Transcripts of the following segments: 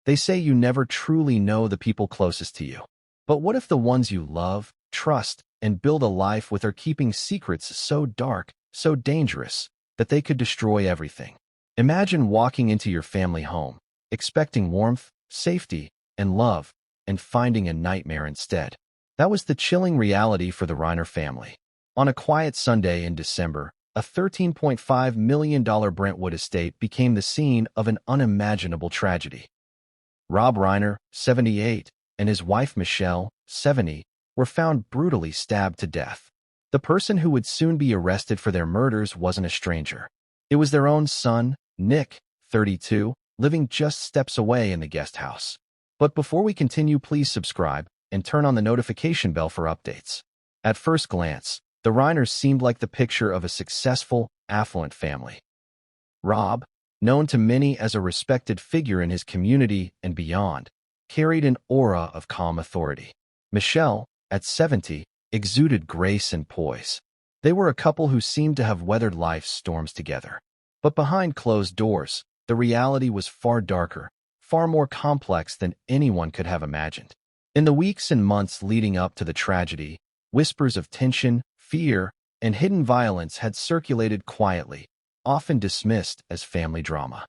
They say you never truly know the people closest to you. But what if the ones you love, trust, and build a life with are keeping secrets so dark, so dangerous, that they could destroy everything? Imagine walking into your family home, expecting warmth, safety, and love, and finding a nightmare instead. That was the chilling reality for the Reiner family. On a quiet Sunday in December, a $13.5 million Brentwood estate became the scene of an unimaginable tragedy. Rob Reiner, 78, and his wife Michelle, 70, were found brutally stabbed to death. The person who would soon be arrested for their murders wasn't a stranger. It was their own son, Nick, 32, living just steps away in the guest house. But before we continue, please subscribe and turn on the notification bell for updates. At first glance, the Reiners seemed like the picture of a successful, affluent family. Rob, known to many as a respected figure in his community and beyond, carried an aura of calm authority. Michelle, at 70, exuded grace and poise. They were a couple who seemed to have weathered life's storms together. But behind closed doors, the reality was far darker, far more complex than anyone could have imagined. In the weeks and months leading up to the tragedy, whispers of tension, fear, and hidden violence had circulated quietly, often dismissed as family drama.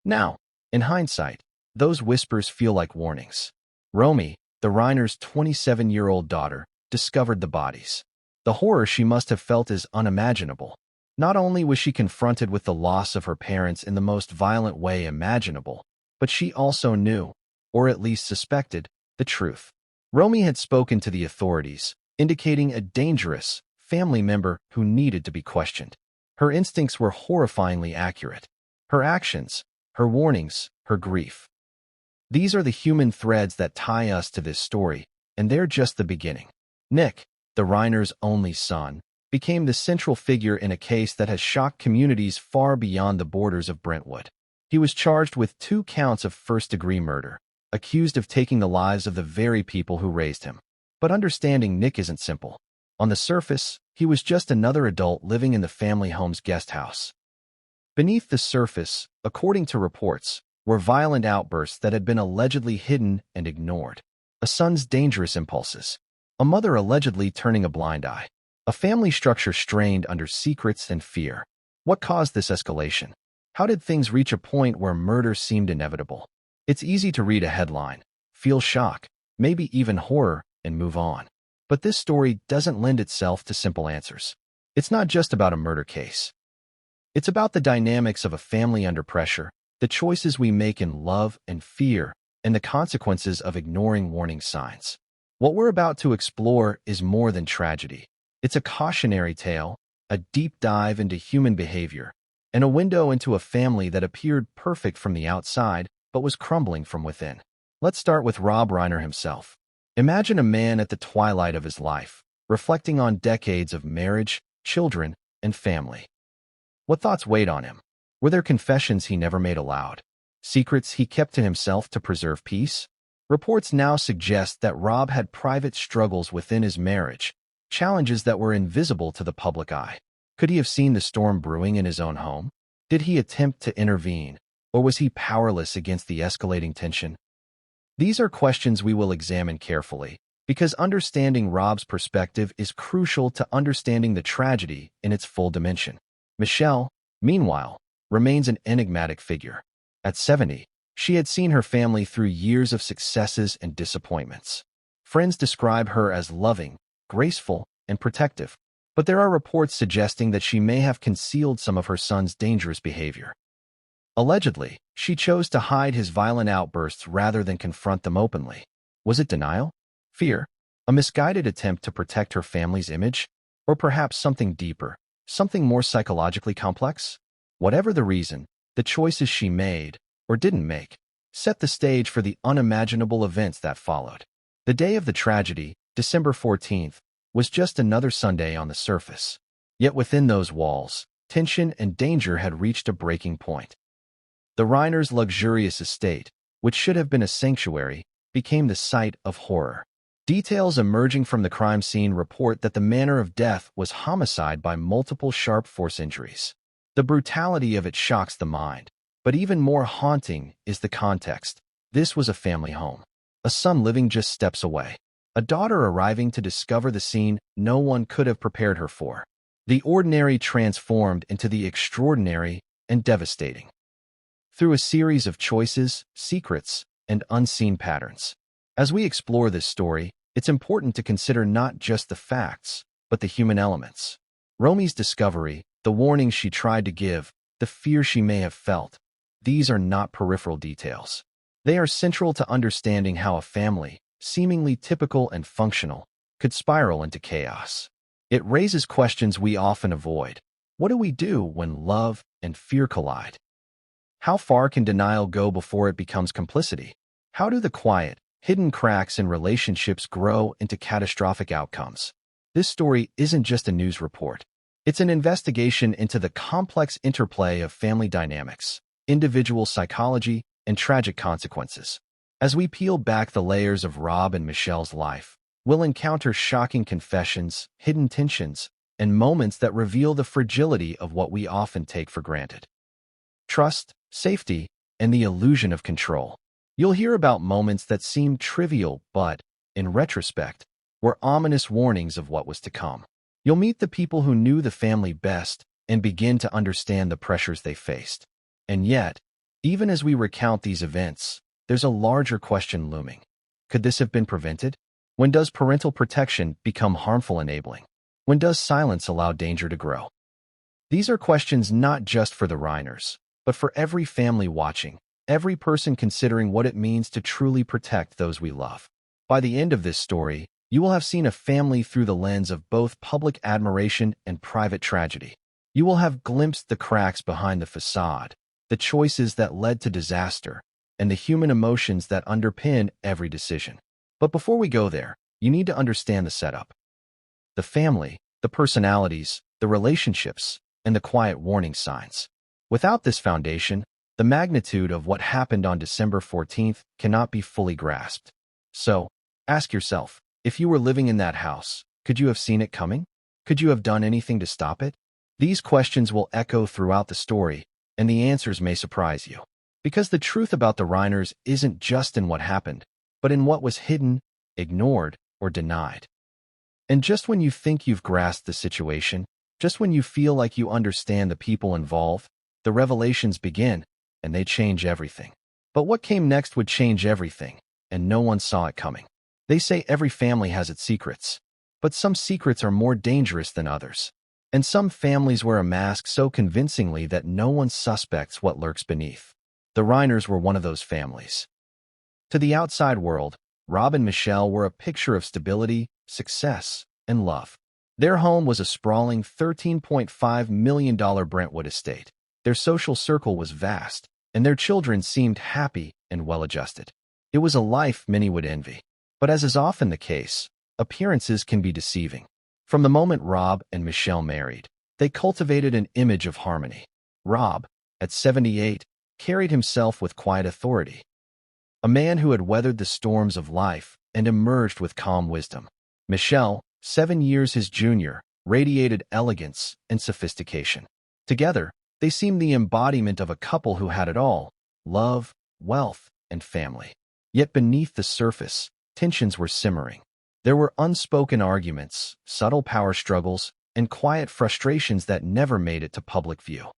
Now, in hindsight, those whispers feel like warnings. Romy, the Reiner's 27-year-old daughter, discovered the bodies. The horror she must have felt is unimaginable. Not only was she confronted with the loss of her parents in the most violent way imaginable, but she also knew, or at least suspected, the truth. Romy had spoken to the authorities, indicating a dangerous family member who needed to be questioned. Her instincts were horrifyingly accurate. Her actions, her warnings, her grief. These are the human threads that tie us to this story, and they're just the beginning. Nick, the Reiner's only son, became the central figure in a case that has shocked communities far beyond the borders of Brentwood. He was charged with 2 counts of first-degree murder, accused of taking the lives of the very people who raised him. But understanding Nick isn't simple. On the surface, he was just another adult living in the family home's guest house. Beneath the surface, according to reports, were violent outbursts that had been allegedly hidden and ignored. A son's dangerous impulses. A mother allegedly turning a blind eye. A family structure strained under secrets and fear. What caused this escalation? How did things reach a point where murder seemed inevitable? It's easy to read a headline, feel shock, maybe even horror, and move on. But this story doesn't lend itself to simple answers. It's not just about a murder case. It's about the dynamics of a family under pressure, the choices we make in love and fear, and the consequences of ignoring warning signs. What we're about to explore is more than tragedy. It's a cautionary tale, a deep dive into human behavior, and a window into a family that appeared perfect from the outside but was crumbling from within. Let's start with Rob Reiner himself. Imagine a man at the twilight of his life, reflecting on decades of marriage, children, and family. What thoughts weighed on him? Were there confessions he never made aloud? Secrets he kept to himself to preserve peace? Reports now suggest that Rob had private struggles within his marriage, challenges that were invisible to the public eye. Could he have seen the storm brewing in his own home? Did he attempt to intervene, or was he powerless against the escalating tension? These are questions we will examine carefully, because understanding Rob's perspective is crucial to understanding the tragedy in its full dimension. Michelle, meanwhile, remains an enigmatic figure. At 70, she had seen her family through years of successes and disappointments. Friends describe her as loving, graceful, and protective, but there are reports suggesting that she may have concealed some of her son's dangerous behavior. Allegedly, she chose to hide his violent outbursts rather than confront them openly. Was it denial? Fear? A misguided attempt to protect her family's image? Or perhaps something deeper, something more psychologically complex? Whatever the reason, the choices she made, or didn't make, set the stage for the unimaginable events that followed. The day of the tragedy, December 14th, was just another Sunday on the surface. Yet within those walls, tension and danger had reached a breaking point. The Reiner's luxurious estate, which should have been a sanctuary, became the site of horror. Details emerging from the crime scene report that the manner of death was homicide by multiple sharp force injuries. The brutality of it shocks the mind, but even more haunting is the context. This was a family home. A son living just steps away. A daughter arriving to discover the scene no one could have prepared her for. The ordinary transformed into the extraordinary and devastating. Through a series of choices, secrets, and unseen patterns. As we explore this story, it's important to consider not just the facts, but the human elements. Romy's discovery, the warnings she tried to give, the fear she may have felt. These are not peripheral details. They are central to understanding how a family, seemingly typical and functional, could spiral into chaos. It raises questions we often avoid. What do we do when love and fear collide? How far can denial go before it becomes complicity? How do the quiet, hidden cracks in relationships grow into catastrophic outcomes? This story isn't just a news report. It's an investigation into the complex interplay of family dynamics, individual psychology, and tragic consequences. As we peel back the layers of Rob and Michelle's life, we'll encounter shocking confessions, hidden tensions, and moments that reveal the fragility of what we often take for granted. Trust, safety, and the illusion of control. You'll hear about moments that seem trivial but, in retrospect, were ominous warnings of what was to come. You'll meet the people who knew the family best and begin to understand the pressures they faced. And yet, even as we recount these events, there's a larger question looming. Could this have been prevented? When does parental protection become harmful enabling? When does silence allow danger to grow? These are questions not just for the Reiners, but for every family watching, every person considering what it means to truly protect those we love. By the end of this story, you will have seen a family through the lens of both public admiration and private tragedy. You will have glimpsed the cracks behind the facade, the choices that led to disaster, and the human emotions that underpin every decision. But before we go there, you need to understand the setup. The family, the personalities, the relationships, and the quiet warning signs. Without this foundation, the magnitude of what happened on December 14th cannot be fully grasped. So, ask yourself, if you were living in that house, could you have seen it coming? Could you have done anything to stop it? These questions will echo throughout the story, and the answers may surprise you. Because the truth about the Reiners isn't just in what happened, but in what was hidden, ignored, or denied. And just when you think you've grasped the situation, just when you feel like you understand the people involved, the revelations begin, and they change everything. But what came next would change everything, and no one saw it coming. They say every family has its secrets, but some secrets are more dangerous than others. And some families wear a mask so convincingly that no one suspects what lurks beneath. The Reiners were one of those families. To the outside world, Rob and Michelle were a picture of stability, success, and love. Their home was a sprawling $13.5 million Brentwood estate. Their social circle was vast, and their children seemed happy and well-adjusted. It was a life many would envy. But as is often the case, appearances can be deceiving. From the moment Rob and Michelle married, they cultivated an image of harmony. Rob, at 78, carried himself with quiet authority. A man who had weathered the storms of life and emerged with calm wisdom. Michelle, 7 years his junior, radiated elegance and sophistication. Together, they seemed the embodiment of a couple who had it all: love, wealth, and family. Yet beneath the surface, tensions were simmering. There were unspoken arguments, subtle power struggles, and quiet frustrations that never made it to public view.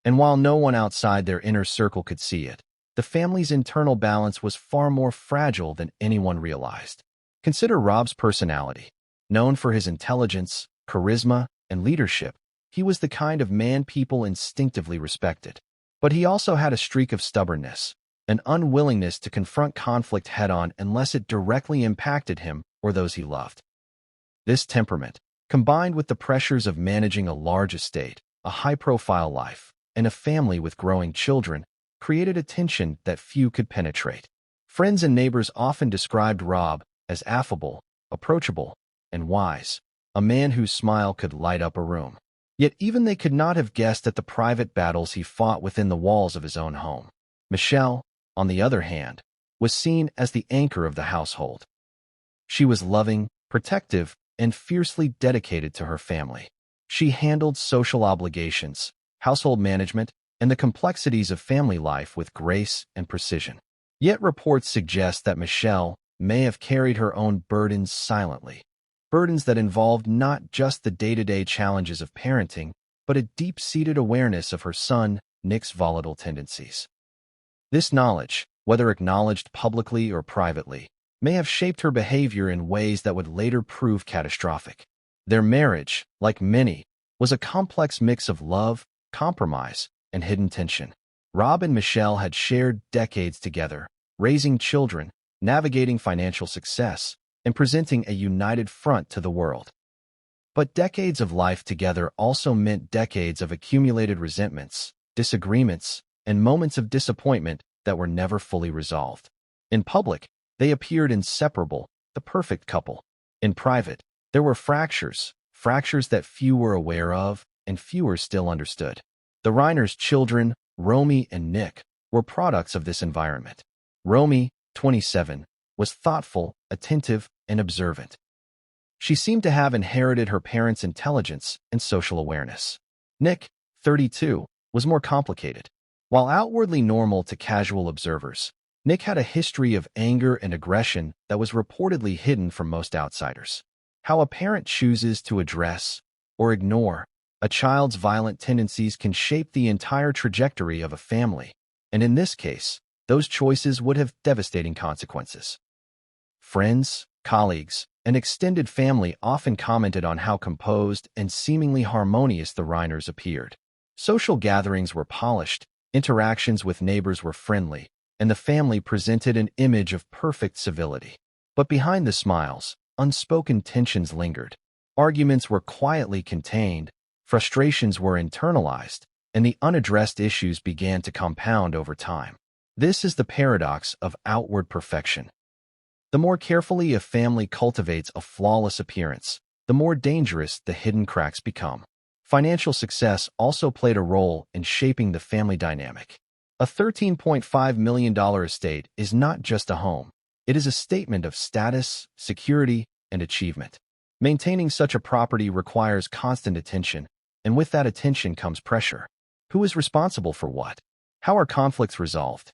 And while no one outside their inner circle could see it, the family's internal balance was far more fragile than anyone realized. Consider Rob's personality. Known for his intelligence, charisma, and leadership, he was the kind of man people instinctively respected. But he also had a streak of stubbornness, an unwillingness to confront conflict head-on unless it directly impacted him or those he loved. This temperament, combined with the pressures of managing a large estate, a high-profile life, and a family with growing children, created a tension that few could penetrate. Friends and neighbors often described Rob as affable, approachable, and wise, a man whose smile could light up a room. Yet even they could not have guessed at the private battles he fought within the walls of his own home. Michelle, on the other hand, was seen as the anchor of the household. She was loving, protective, and fiercely dedicated to her family. She handled social obligations, household management, and the complexities of family life with grace and precision. Yet reports suggest that Michelle may have carried her own burdens silently, burdens that involved not just the day-to-day challenges of parenting, but a deep-seated awareness of her son, Nick's volatile tendencies. This knowledge, whether acknowledged publicly or privately, may have shaped her behavior in ways that would later prove catastrophic. Their marriage, like many, was a complex mix of love, compromise, and hidden tension. Rob and Michelle had shared decades together, raising children, navigating financial success, and presenting a united front to the world. But decades of life together also meant decades of accumulated resentments, disagreements, and moments of disappointment that were never fully resolved. In public, they appeared inseparable, the perfect couple. In private, there were fractures that few were aware of and fewer still understood. The Reiners' children, Romy and Nick, were products of this environment. Romy, 27, was thoughtful, attentive, and observant. She seemed to have inherited her parents' intelligence and social awareness. Nick, 32, was more complicated. While outwardly normal to casual observers, Nick had a history of anger and aggression that was reportedly hidden from most outsiders. How a parent chooses to address or ignore a child's violent tendencies can shape the entire trajectory of a family, and in this case, those choices would have devastating consequences. Friends, colleagues, and extended family often commented on how composed and seemingly harmonious the Reiners appeared. Social gatherings were polished, interactions with neighbors were friendly, and the family presented an image of perfect civility. But behind the smiles, unspoken tensions lingered. Arguments were quietly contained, frustrations were internalized, and the unaddressed issues began to compound over time. This is the paradox of outward perfection. The more carefully a family cultivates a flawless appearance, the more dangerous the hidden cracks become. Financial success also played a role in shaping the family dynamic. A $13.5 million estate is not just a home. It is a statement of status, security, and achievement. Maintaining such a property requires constant attention, and with that attention comes pressure. Who is responsible for what? How are conflicts resolved?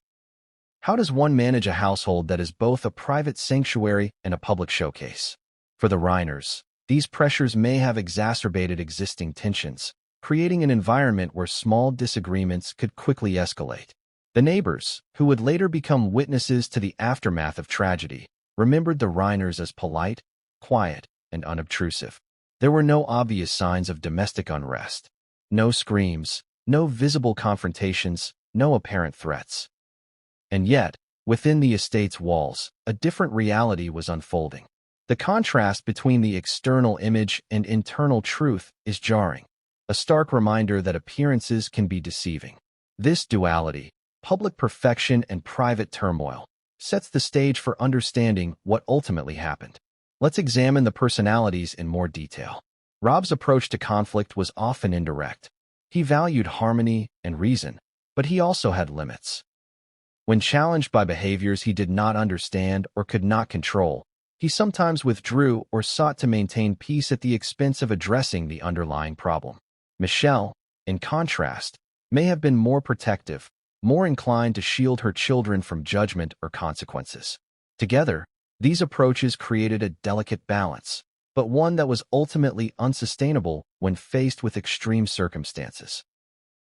How does one manage a household that is both a private sanctuary and a public showcase? For the Reiners, these pressures may have exacerbated existing tensions, creating an environment where small disagreements could quickly escalate. The neighbors, who would later become witnesses to the aftermath of tragedy, remembered the Reiners as polite, quiet, and unobtrusive. There were no obvious signs of domestic unrest. No screams, no visible confrontations, no apparent threats. And yet, within the estate's walls, a different reality was unfolding. The contrast between the external image and internal truth is jarring, a stark reminder that appearances can be deceiving. This duality, public perfection and private turmoil, sets the stage for understanding what ultimately happened. Let's examine the personalities in more detail. Rob's approach to conflict was often indirect. He valued harmony and reason, but he also had limits. When challenged by behaviors he did not understand or could not control, he sometimes withdrew or sought to maintain peace at the expense of addressing the underlying problem. Michelle, in contrast, may have been more protective, more inclined to shield her children from judgment or consequences. Together, these approaches created a delicate balance, but one that was ultimately unsustainable when faced with extreme circumstances.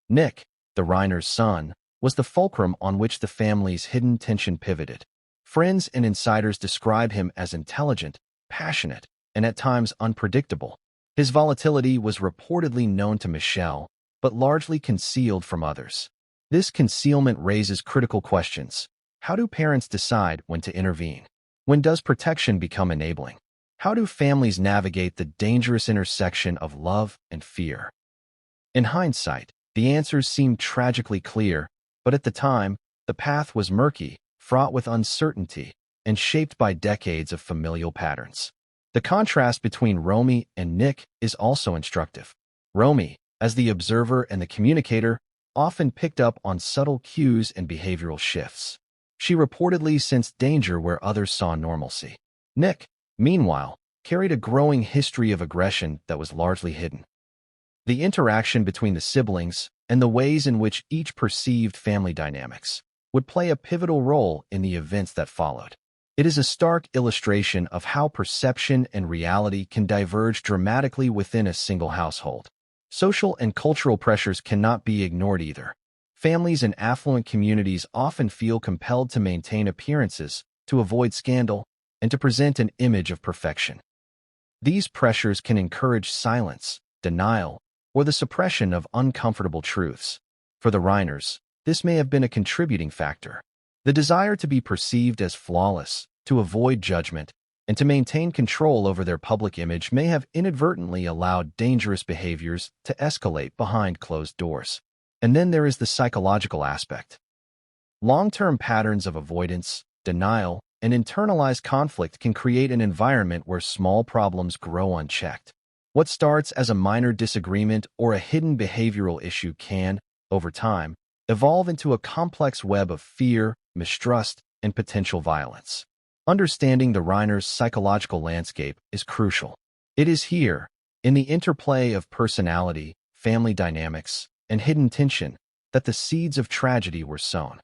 Nick, the Reiner's son, was the fulcrum on which the family's hidden tension pivoted. Friends and insiders describe him as intelligent, passionate, and at times unpredictable. His volatility was reportedly known to Michelle, but largely concealed from others. This concealment raises critical questions. How do parents decide when to intervene? When does protection become enabling? How do families navigate the dangerous intersection of love and fear? In hindsight, the answers seem tragically clear, but at the time, the path was murky, fraught with uncertainty, and shaped by decades of familial patterns. The contrast between Romy and Nick is also instructive. Romy, as the observer and the communicator, often picked up on subtle cues and behavioral shifts. She reportedly sensed danger where others saw normalcy. Nick, meanwhile, carried a growing history of aggression that was largely hidden. The interaction between the siblings and the ways in which each perceived family dynamics would play a pivotal role in the events that followed. It is a stark illustration of how perception and reality can diverge dramatically within a single household. Social and cultural pressures cannot be ignored either. Families in affluent communities often feel compelled to maintain appearances, to avoid scandal, and to present an image of perfection. These pressures can encourage silence, denial, or the suppression of uncomfortable truths. For the Reiners, this may have been a contributing factor. The desire to be perceived as flawless, to avoid judgment, and to maintain control over their public image may have inadvertently allowed dangerous behaviors to escalate behind closed doors. And then there is the psychological aspect. Long-term patterns of avoidance, denial, and internalized conflict can create an environment where small problems grow unchecked. What starts as a minor disagreement or a hidden behavioral issue can, over time, evolve into a complex web of fear, mistrust, and potential violence. Understanding the Reiners' psychological landscape is crucial. It is here, in the interplay of personality, family dynamics, and hidden tension, that the seeds of tragedy were sown.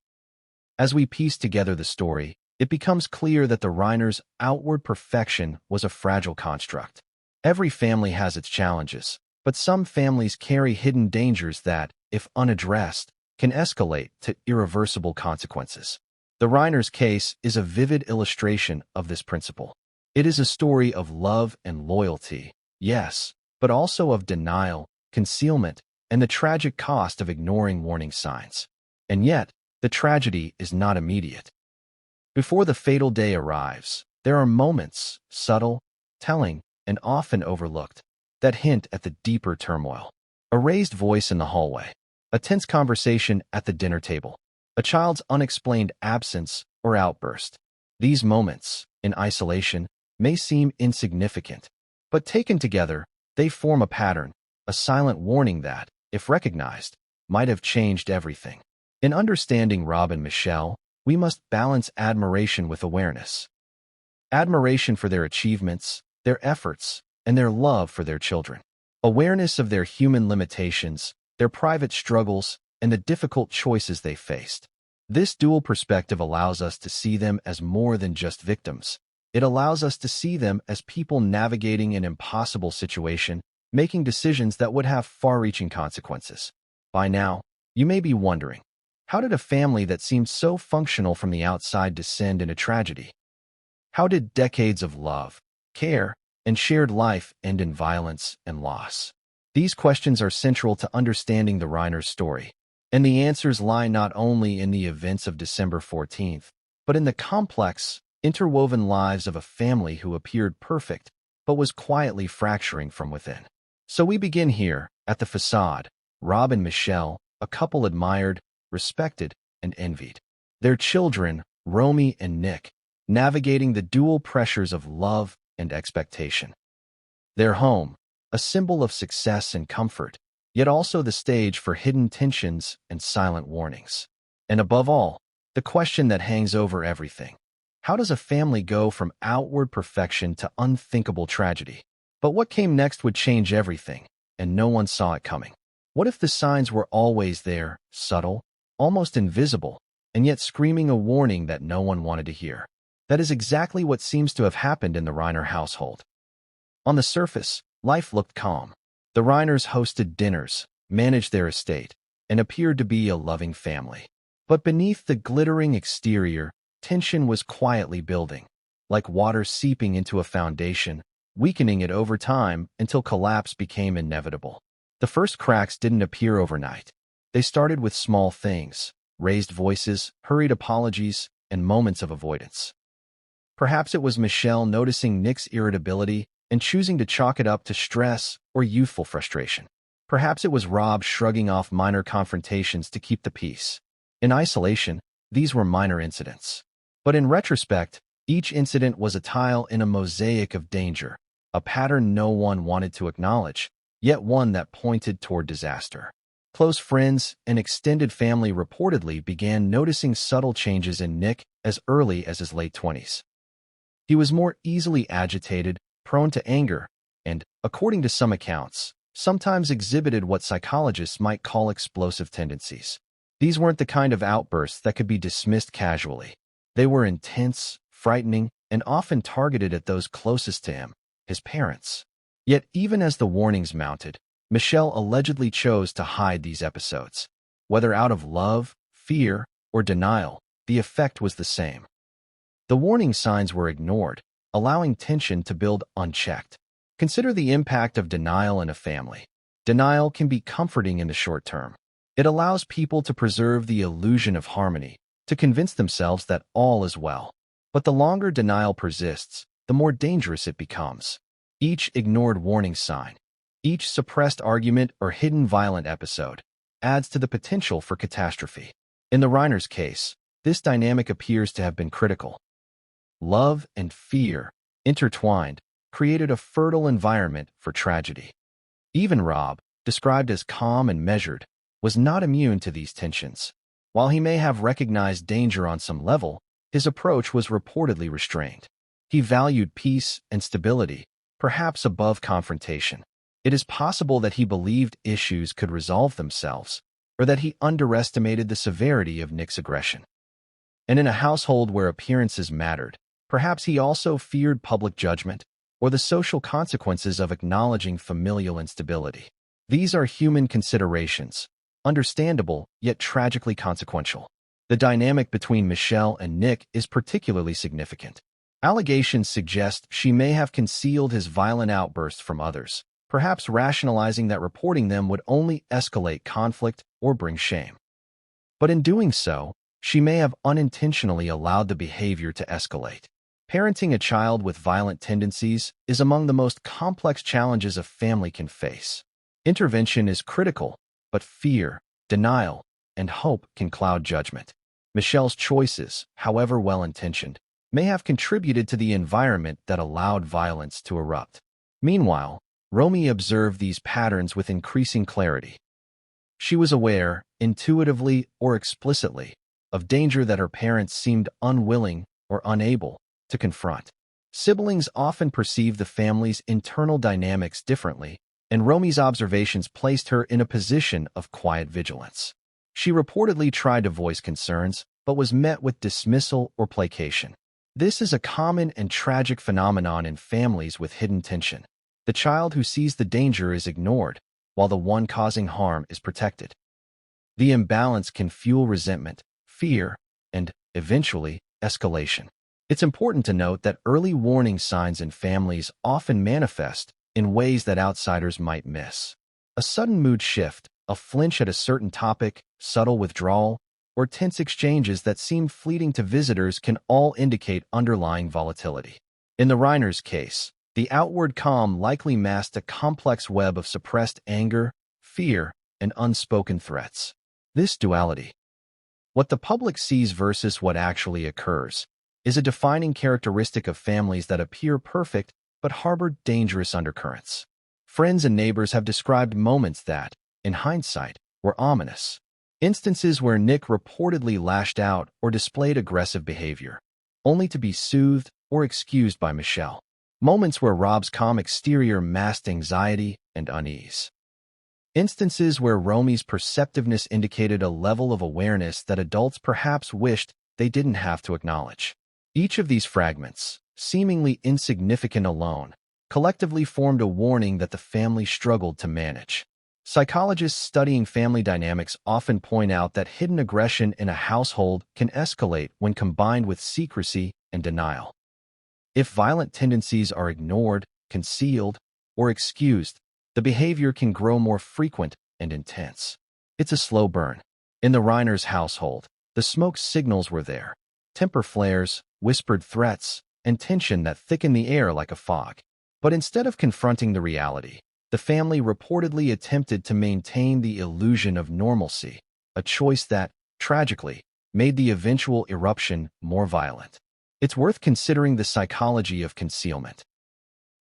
As we piece together the story, it becomes clear that the Reiners' outward perfection was a fragile construct. Every family has its challenges, but some families carry hidden dangers that, if unaddressed, can escalate to irreversible consequences. The Reiners' case is a vivid illustration of this principle. It is a story of love and loyalty, yes, but also of denial, concealment, and the tragic cost of ignoring warning signs. And yet, the tragedy is not immediate. Before the fatal day arrives, there are moments, subtle, telling, and often overlooked, that hint at the deeper turmoil. A raised voice in the hallway, a tense conversation at the dinner table, a child's unexplained absence or outburst. These moments, in isolation, may seem insignificant, but taken together, they form a pattern, a silent warning that, if recognized, might have changed everything. In understanding Rob and Michelle, we must balance admiration with awareness. Admiration for their achievements, their efforts, and their love for their children. Awareness of their human limitations, their private struggles, and the difficult choices they faced. This dual perspective allows us to see them as more than just victims. It allows us to see them as people navigating an impossible situation, making decisions that would have far-reaching consequences. By now, you may be wondering, how did a family that seemed so functional from the outside descend into tragedy? How did decades of love, care, and shared life end in violence and loss? These questions are central to understanding the Reiners' story, and the answers lie not only in the events of December 14th, but in the complex, interwoven lives of a family who appeared perfect, but was quietly fracturing from within. So we begin here, at the facade, Rob and Michelle, a couple admired, respected, and envied. Their children, Romy and Nick, navigating the dual pressures of love and expectation. Their home, a symbol of success and comfort, yet also the stage for hidden tensions and silent warnings. And above all, the question that hangs over everything. How does a family go from outward perfection to unthinkable tragedy? But what came next would change everything, and no one saw it coming. What if the signs were always there, subtle, almost invisible, and yet screaming a warning that no one wanted to hear? That is exactly what seems to have happened in the Reiner household. On the surface, life looked calm. The Reiners hosted dinners, managed their estate, and appeared to be a loving family. But beneath the glittering exterior, tension was quietly building, like water seeping into a foundation, weakening it over time until collapse became inevitable. The first cracks didn't appear overnight. They started with small things, raised voices, hurried apologies, and moments of avoidance. Perhaps it was Michelle noticing Nick's irritability and choosing to chalk it up to stress or youthful frustration. Perhaps it was Rob shrugging off minor confrontations to keep the peace. In isolation, these were minor incidents. But in retrospect, each incident was a tile in a mosaic of danger, a pattern no one wanted to acknowledge, yet one that pointed toward disaster. Close friends and extended family reportedly began noticing subtle changes in Nick as early as his late 20s. He was more easily agitated, prone to anger, and, according to some accounts, sometimes exhibited what psychologists might call explosive tendencies. These weren't the kind of outbursts that could be dismissed casually. They were intense, frightening, and often targeted at those closest to him, his parents. Yet even as the warnings mounted, Michelle allegedly chose to hide these episodes. Whether out of love, fear, or denial, the effect was the same. The warning signs were ignored, allowing tension to build unchecked. Consider the impact of denial in a family. Denial can be comforting in the short term. It allows people to preserve the illusion of harmony, to convince themselves that all is well. But the longer denial persists, the more dangerous it becomes. Each ignored warning sign, each suppressed argument or hidden violent episode, adds to the potential for catastrophe. In the Reiner's case, this dynamic appears to have been critical. Love and fear, intertwined, created a fertile environment for tragedy. Even Rob, described as calm and measured, was not immune to these tensions. While he may have recognized danger on some level, his approach was reportedly restrained. He valued peace and stability, perhaps above confrontation. It is possible that he believed issues could resolve themselves, or that he underestimated the severity of Nick's aggression. And in a household where appearances mattered, perhaps he also feared public judgment or the social consequences of acknowledging familial instability. These are human considerations, understandable yet tragically consequential. The dynamic between Michelle and Nick is particularly significant. Allegations suggest she may have concealed his violent outbursts from others, perhaps rationalizing that reporting them would only escalate conflict or bring shame. But in doing so, she may have unintentionally allowed the behavior to escalate. Parenting a child with violent tendencies is among the most complex challenges a family can face. Intervention is critical, but fear, denial, and hope can cloud judgment. Michelle's choices, however well-intentioned, may have contributed to the environment that allowed violence to erupt. Meanwhile, Romy observed these patterns with increasing clarity. She was aware, intuitively or explicitly, of danger that her parents seemed unwilling or unable to confront. Siblings often perceive the family's internal dynamics differently, and Romy's observations placed her in a position of quiet vigilance. She reportedly tried to voice concerns, but was met with dismissal or placation. This is a common and tragic phenomenon in families with hidden tension. The child who sees the danger is ignored, while the one causing harm is protected. The imbalance can fuel resentment, fear, and, eventually, escalation. It's important to note that early warning signs in families often manifest in ways that outsiders might miss. A sudden mood shift, a flinch at a certain topic, subtle withdrawal, or tense exchanges that seem fleeting to visitors can all indicate underlying volatility. In the Reiner's case, the outward calm likely masked a complex web of suppressed anger, fear, and unspoken threats. This duality, what the public sees versus what actually occurs, is a defining characteristic of families that appear perfect but harbor dangerous undercurrents. Friends and neighbors have described moments that, in hindsight, were ominous. Instances where Nick reportedly lashed out or displayed aggressive behavior, only to be soothed or excused by Michelle. Moments where Rob's calm exterior masked anxiety and unease. Instances where Romy's perceptiveness indicated a level of awareness that adults perhaps wished they didn't have to acknowledge. Each of these fragments, seemingly insignificant alone, collectively formed a warning that the family struggled to manage. Psychologists studying family dynamics often point out that hidden aggression in a household can escalate when combined with secrecy and denial. If violent tendencies are ignored, concealed, or excused, the behavior can grow more frequent and intense. It's a slow burn. In the Reiner's household, the smoke signals were there. Temper flares, whispered threats, and tension that thickened the air like a fog. But instead of confronting the reality, the family reportedly attempted to maintain the illusion of normalcy, a choice that, tragically, made the eventual eruption more violent. It's worth considering the psychology of concealment.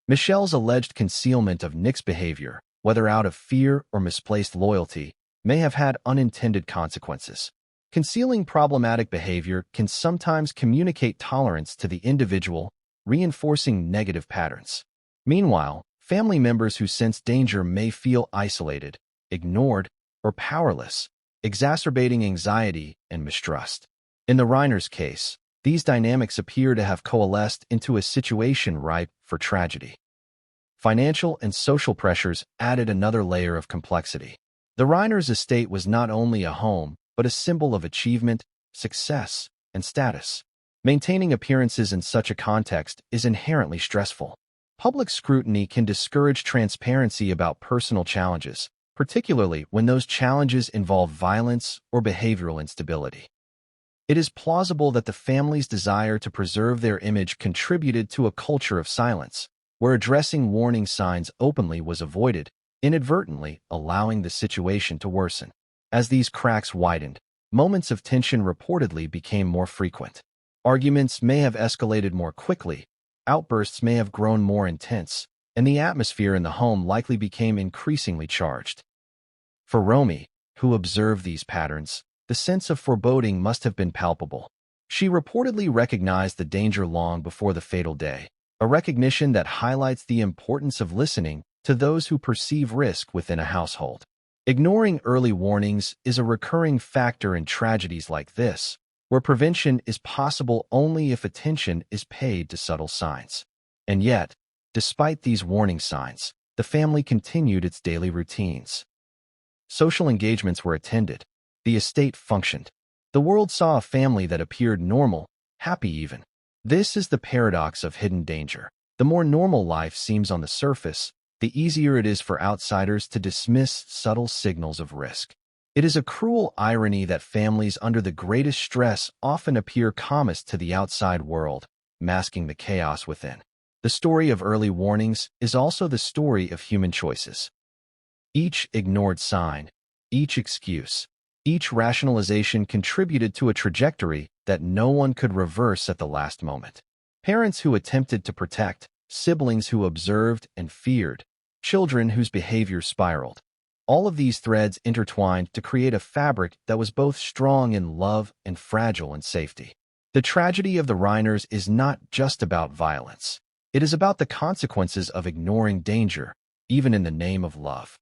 Michelle's alleged concealment of Nick's behavior, whether out of fear or misplaced loyalty, may have had unintended consequences. Concealing problematic behavior can sometimes communicate tolerance to the individual, reinforcing negative patterns. Meanwhile, family members who sense danger may feel isolated, ignored, or powerless, exacerbating anxiety and mistrust. In the Reiner's case, these dynamics appear to have coalesced into a situation ripe for tragedy. Financial and social pressures added another layer of complexity. The Reiner's estate was not only a home, but a symbol of achievement, success, and status. Maintaining appearances in such a context is inherently stressful. Public scrutiny can discourage transparency about personal challenges, particularly when those challenges involve violence or behavioral instability. It is plausible that the family's desire to preserve their image contributed to a culture of silence, where addressing warning signs openly was avoided, inadvertently allowing the situation to worsen. As these cracks widened, moments of tension reportedly became more frequent. Arguments may have escalated more quickly, outbursts may have grown more intense, and the atmosphere in the home likely became increasingly charged. For Romy, who observed these patterns, the sense of foreboding must have been palpable. She reportedly recognized the danger long before the fatal day, a recognition that highlights the importance of listening to those who perceive risk within a household. Ignoring early warnings is a recurring factor in tragedies like this, where prevention is possible only if attention is paid to subtle signs. And yet, despite these warning signs, the family continued its daily routines. Social engagements were attended. The estate functioned. The world saw a family that appeared normal, happy even. This is the paradox of hidden danger. The more normal life seems on the surface, the easier it is for outsiders to dismiss subtle signals of risk. It is a cruel irony that families under the greatest stress often appear calmest to the outside world, masking the chaos within. The story of early warnings is also the story of human choices. Each ignored sign, each excuse, each rationalization contributed to a trajectory that no one could reverse at the last moment. Parents who attempted to protect, siblings who observed and feared, children whose behavior spiraled. All of these threads intertwined to create a fabric that was both strong in love and fragile in safety. The tragedy of the Reiners is not just about violence. It is about the consequences of ignoring danger, even in the name of love.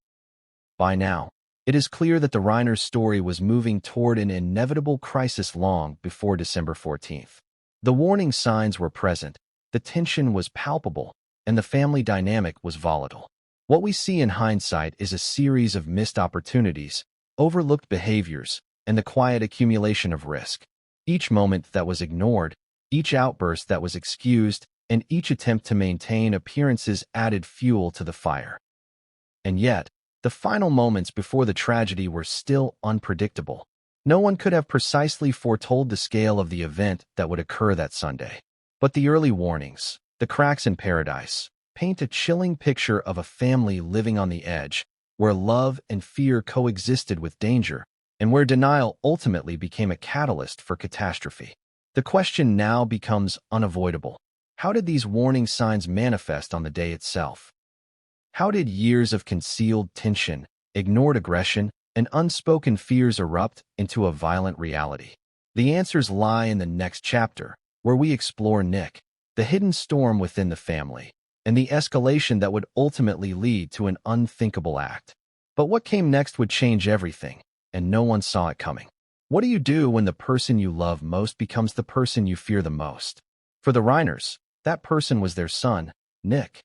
By now, it is clear that the Reiners' story was moving toward an inevitable crisis long before December 14th. The warning signs were present, the tension was palpable, and the family dynamic was volatile. What we see in hindsight is a series of missed opportunities, overlooked behaviors, and the quiet accumulation of risk. Each moment that was ignored, each outburst that was excused, and each attempt to maintain appearances added fuel to the fire. And yet, the final moments before the tragedy were still unpredictable. No one could have precisely foretold the scale of the event that would occur that Sunday. But the early warnings, the cracks in paradise, paint a chilling picture of a family living on the edge, where love and fear coexisted with danger, and where denial ultimately became a catalyst for catastrophe. The question now becomes unavoidable. How did these warning signs manifest on the day itself? How did years of concealed tension, ignored aggression, and unspoken fears erupt into a violent reality? The answers lie in the next chapter, where we explore Nick, the hidden storm within the family, and the escalation that would ultimately lead to an unthinkable act. But what came next would change everything, and no one saw it coming. What do you do when the person you love most becomes the person you fear the most? For the Reiners, that person was their son, Nick.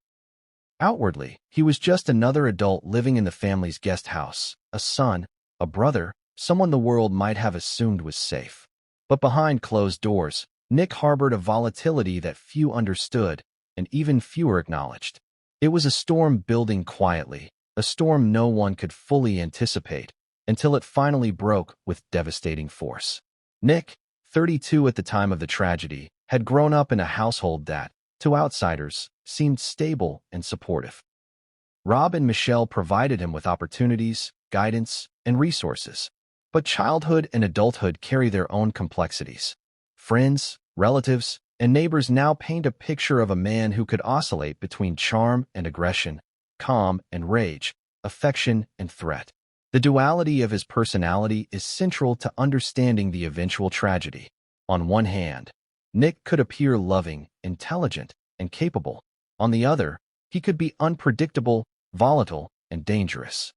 Outwardly, he was just another adult living in the family's guest house, a son, a brother, someone the world might have assumed was safe. But behind closed doors, Nick harbored a volatility that few understood, and even fewer acknowledged. It was a storm building quietly, a storm no one could fully anticipate, until it finally broke with devastating force. Nick, 32 at the time of the tragedy, had grown up in a household that, to outsiders, seemed stable and supportive. Rob and Michelle provided him with opportunities, guidance, and resources. But childhood and adulthood carry their own complexities. Friends, relatives, and neighbors now paint a picture of a man who could oscillate between charm and aggression, calm and rage, affection and threat. The duality of his personality is central to understanding the eventual tragedy. On one hand, Nick could appear loving, intelligent, and capable. On the other, he could be unpredictable, volatile, and dangerous.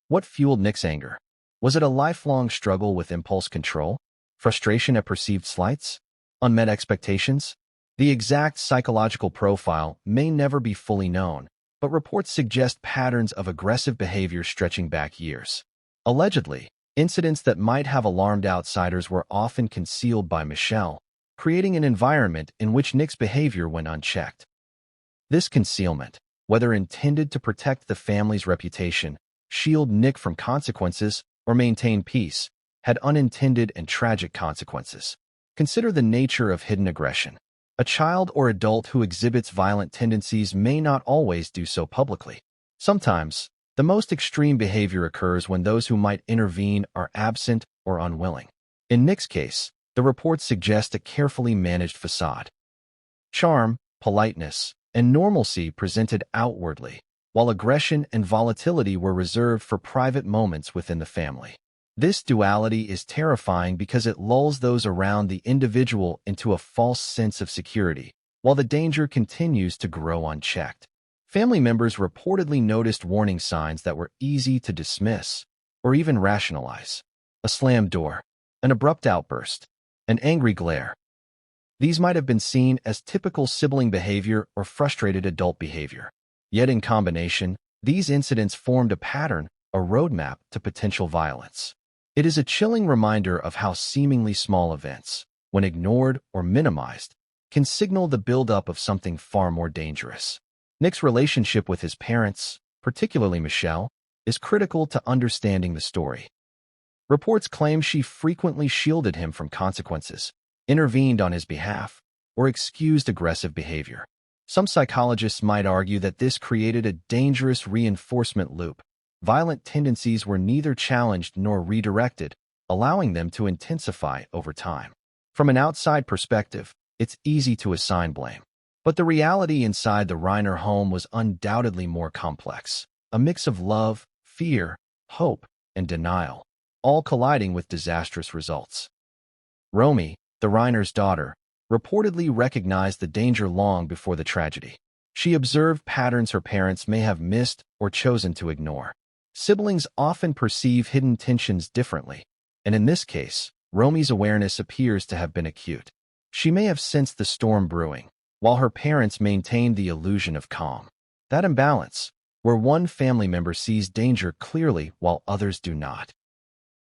What fueled Nick's anger? Was it a lifelong struggle with impulse control, frustration at perceived slights, unmet expectations? The exact psychological profile may never be fully known, but reports suggest patterns of aggressive behavior stretching back years. Allegedly, incidents that might have alarmed outsiders were often concealed by Michelle, creating an environment in which Nick's behavior went unchecked. This concealment, whether intended to protect the family's reputation, shield Nick from consequences, or maintain peace, had unintended and tragic consequences. Consider the nature of hidden aggression. A child or adult who exhibits violent tendencies may not always do so publicly. Sometimes, the most extreme behavior occurs when those who might intervene are absent or unwilling. In Nick's case, the reports suggest a carefully managed facade. Charm, politeness, and normalcy presented outwardly, while aggression and volatility were reserved for private moments within the family. This duality is terrifying because it lulls those around the individual into a false sense of security, while the danger continues to grow unchecked. Family members reportedly noticed warning signs that were easy to dismiss or even rationalize. A slammed door, an abrupt outburst, an angry glare. These might have been seen as typical sibling behavior or frustrated adult behavior. Yet in combination, these incidents formed a pattern, a roadmap to potential violence. It is a chilling reminder of how seemingly small events, when ignored or minimized, can signal the buildup of something far more dangerous. Nick's relationship with his parents, particularly Michelle, is critical to understanding the story. Reports claim she frequently shielded him from consequences, intervened on his behalf, or excused aggressive behavior. Some psychologists might argue that this created a dangerous reinforcement loop. Violent tendencies were neither challenged nor redirected, allowing them to intensify over time. From an outside perspective, it's easy to assign blame. But the reality inside the Reiner home was undoubtedly more complex. A mix of love, fear, hope, and denial, all colliding with disastrous results. Romy, the Reiner's daughter, reportedly recognized the danger long before the tragedy. She observed patterns her parents may have missed or chosen to ignore. Siblings often perceive hidden tensions differently, and in this case, Romy's awareness appears to have been acute. She may have sensed the storm brewing, while her parents maintained the illusion of calm. That imbalance, where one family member sees danger clearly while others do not,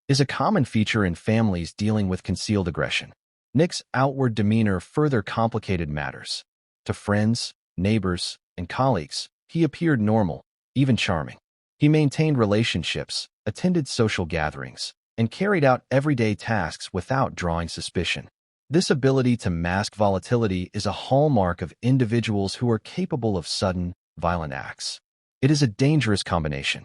is a common feature in families dealing with concealed aggression. Nick's outward demeanor further complicated matters. To friends, neighbors, and colleagues, he appeared normal, even charming. He maintained relationships, attended social gatherings, and carried out everyday tasks without drawing suspicion. This ability to mask volatility is a hallmark of individuals who are capable of sudden, violent acts. It is a dangerous combination.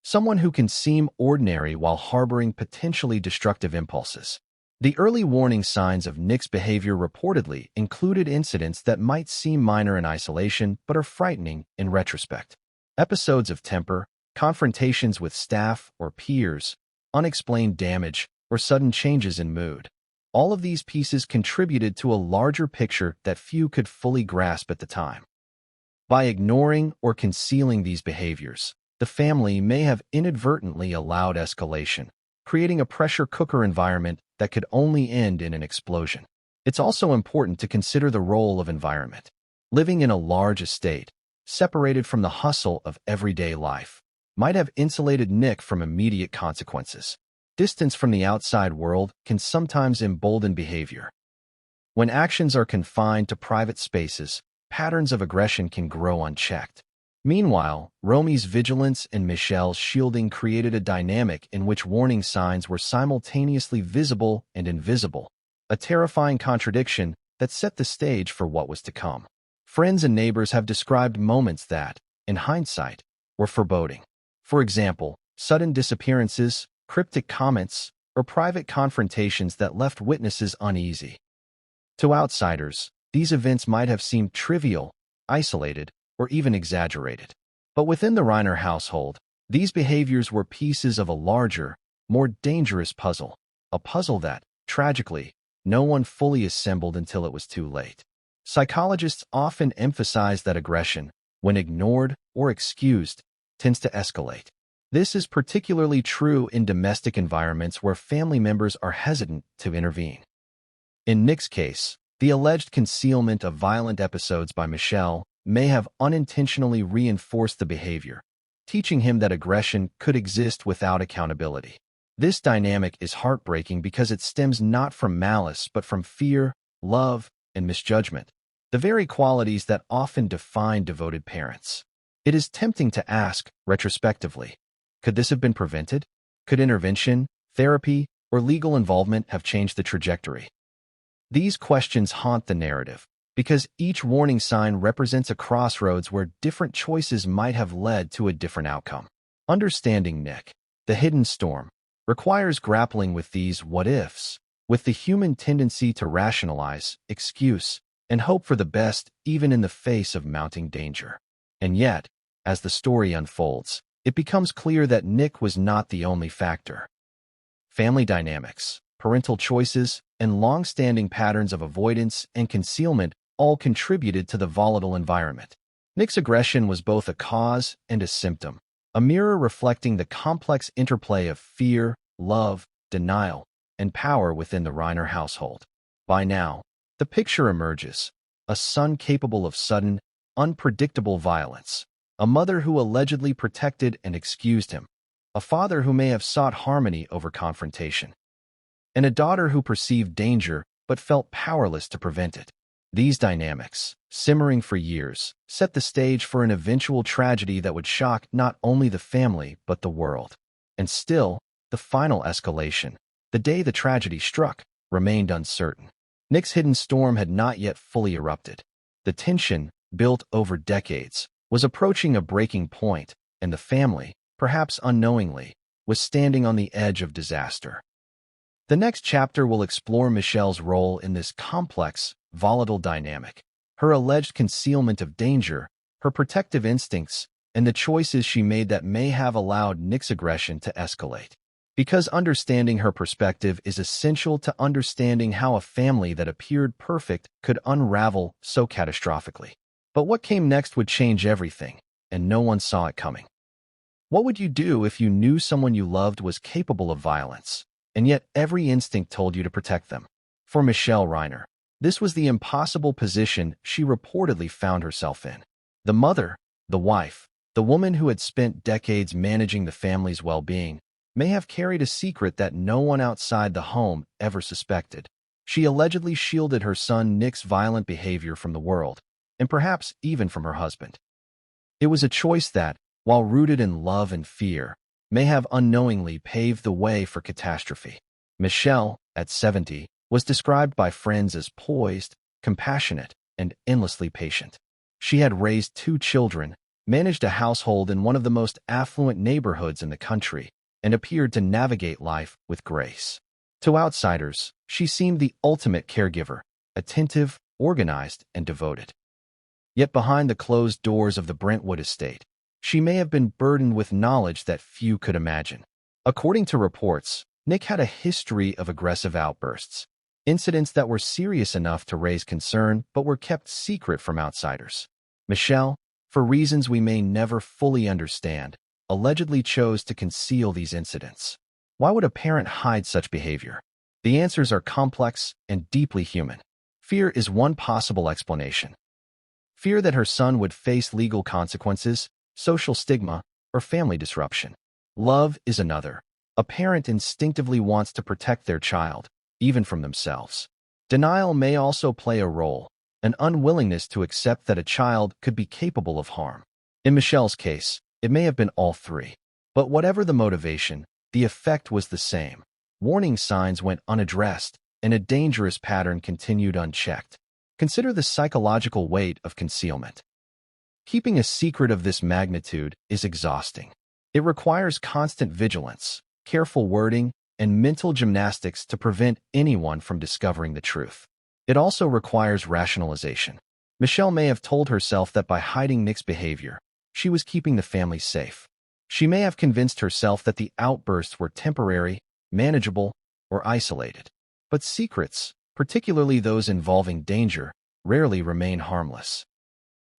Someone who can seem ordinary while harboring potentially destructive impulses. The early warning signs of Nick's behavior reportedly included incidents that might seem minor in isolation but are frightening in retrospect. Episodes of temper, confrontations with staff or peers, unexplained damage, or sudden changes in mood. All of these pieces contributed to a larger picture that few could fully grasp at the time. By ignoring or concealing these behaviors, the family may have inadvertently allowed escalation, creating a pressure cooker environment that could only end in an explosion. It's also important to consider the role of environment. Living in a large estate, separated from the hustle of everyday life, might have insulated Nick from immediate consequences. Distance from the outside world can sometimes embolden behavior. When actions are confined to private spaces, patterns of aggression can grow unchecked. Meanwhile, Romy's vigilance and Michelle's shielding created a dynamic in which warning signs were simultaneously visible and invisible, a terrifying contradiction that set the stage for what was to come. Friends and neighbors have described moments that, in hindsight, were foreboding. For example, sudden disappearances, cryptic comments, or private confrontations that left witnesses uneasy. To outsiders, these events might have seemed trivial, isolated, or even exaggerated. But within the Reiner household, these behaviors were pieces of a larger, more dangerous puzzle, a puzzle that, tragically, no one fully assembled until it was too late. Psychologists often emphasize that aggression, when ignored or excused, tends to escalate. This is particularly true in domestic environments where family members are hesitant to intervene. In Nick's case, the alleged concealment of violent episodes by Michelle may have unintentionally reinforced the behavior, teaching him that aggression could exist without accountability. This dynamic is heartbreaking because it stems not from malice but from fear, love, and misjudgment, the very qualities that often define devoted parents. It is tempting to ask, retrospectively, could this have been prevented? Could intervention, therapy, or legal involvement have changed the trajectory? These questions haunt the narrative, because each warning sign represents a crossroads where different choices might have led to a different outcome. Understanding Nick, the hidden storm, requires grappling with these what-ifs, with the human tendency to rationalize, excuse, and hope for the best even in the face of mounting danger. And yet, as the story unfolds, it becomes clear that Nick was not the only factor. Family dynamics, parental choices, and long-standing patterns of avoidance and concealment all contributed to the volatile environment. Nick's aggression was both a cause and a symptom, a mirror reflecting the complex interplay of fear, love, denial, and power within the Reiner household. By now, the picture emerges: a son capable of sudden, unpredictable violence, a mother who allegedly protected and excused him, a father who may have sought harmony over confrontation, and a daughter who perceived danger but felt powerless to prevent it. These dynamics, simmering for years, set the stage for an eventual tragedy that would shock not only the family but the world. And still, the final escalation, the day the tragedy struck, remained uncertain. Nick's hidden storm had not yet fully erupted. The tension, built over decades, was approaching a breaking point, and the family, perhaps unknowingly, was standing on the edge of disaster. The next chapter will explore Michelle's role in this complex, volatile dynamic, her alleged concealment of danger, her protective instincts, and the choices she made that may have allowed Nick's aggression to escalate. Because understanding her perspective is essential to understanding how a family that appeared perfect could unravel so catastrophically. But what came next would change everything, and no one saw it coming. What would you do if you knew someone you loved was capable of violence, and yet every instinct told you to protect them? For Michelle Reiner, this was the impossible position she reportedly found herself in. The mother, the wife, the woman who had spent decades managing the family's well-being, may have carried a secret that no one outside the home ever suspected. She allegedly shielded her son Nick's violent behavior from the world, and perhaps even from her husband. It was a choice that, while rooted in love and fear, may have unknowingly paved the way for catastrophe. Michelle, at 70, was described by friends as poised, compassionate, and endlessly patient. She had raised 2 children, managed a household in one of the most affluent neighborhoods in the country, and appeared to navigate life with grace. To outsiders, she seemed the ultimate caregiver, attentive, organized, and devoted. Yet behind the closed doors of the Brentwood estate, she may have been burdened with knowledge that few could imagine. According to reports, Nick had a history of aggressive outbursts, incidents that were serious enough to raise concern but were kept secret from outsiders. Michelle, for reasons we may never fully understand, allegedly chose to conceal these incidents. Why would a parent hide such behavior? The answers are complex and deeply human. Fear is one possible explanation. Fear that her son would face legal consequences, social stigma, or family disruption. Love is another. A parent instinctively wants to protect their child, even from themselves. Denial may also play a role, an unwillingness to accept that a child could be capable of harm. In Michelle's case, it may have been all 3. But whatever the motivation, the effect was the same. Warning signs went unaddressed, and a dangerous pattern continued unchecked. Consider the psychological weight of concealment. Keeping a secret of this magnitude is exhausting. It requires constant vigilance, careful wording, and mental gymnastics to prevent anyone from discovering the truth. It also requires rationalization. Michelle may have told herself that by hiding Nick's behavior, she was keeping the family safe. She may have convinced herself that the outbursts were temporary, manageable, or isolated. But secrets, particularly those involving danger, rarely remain harmless.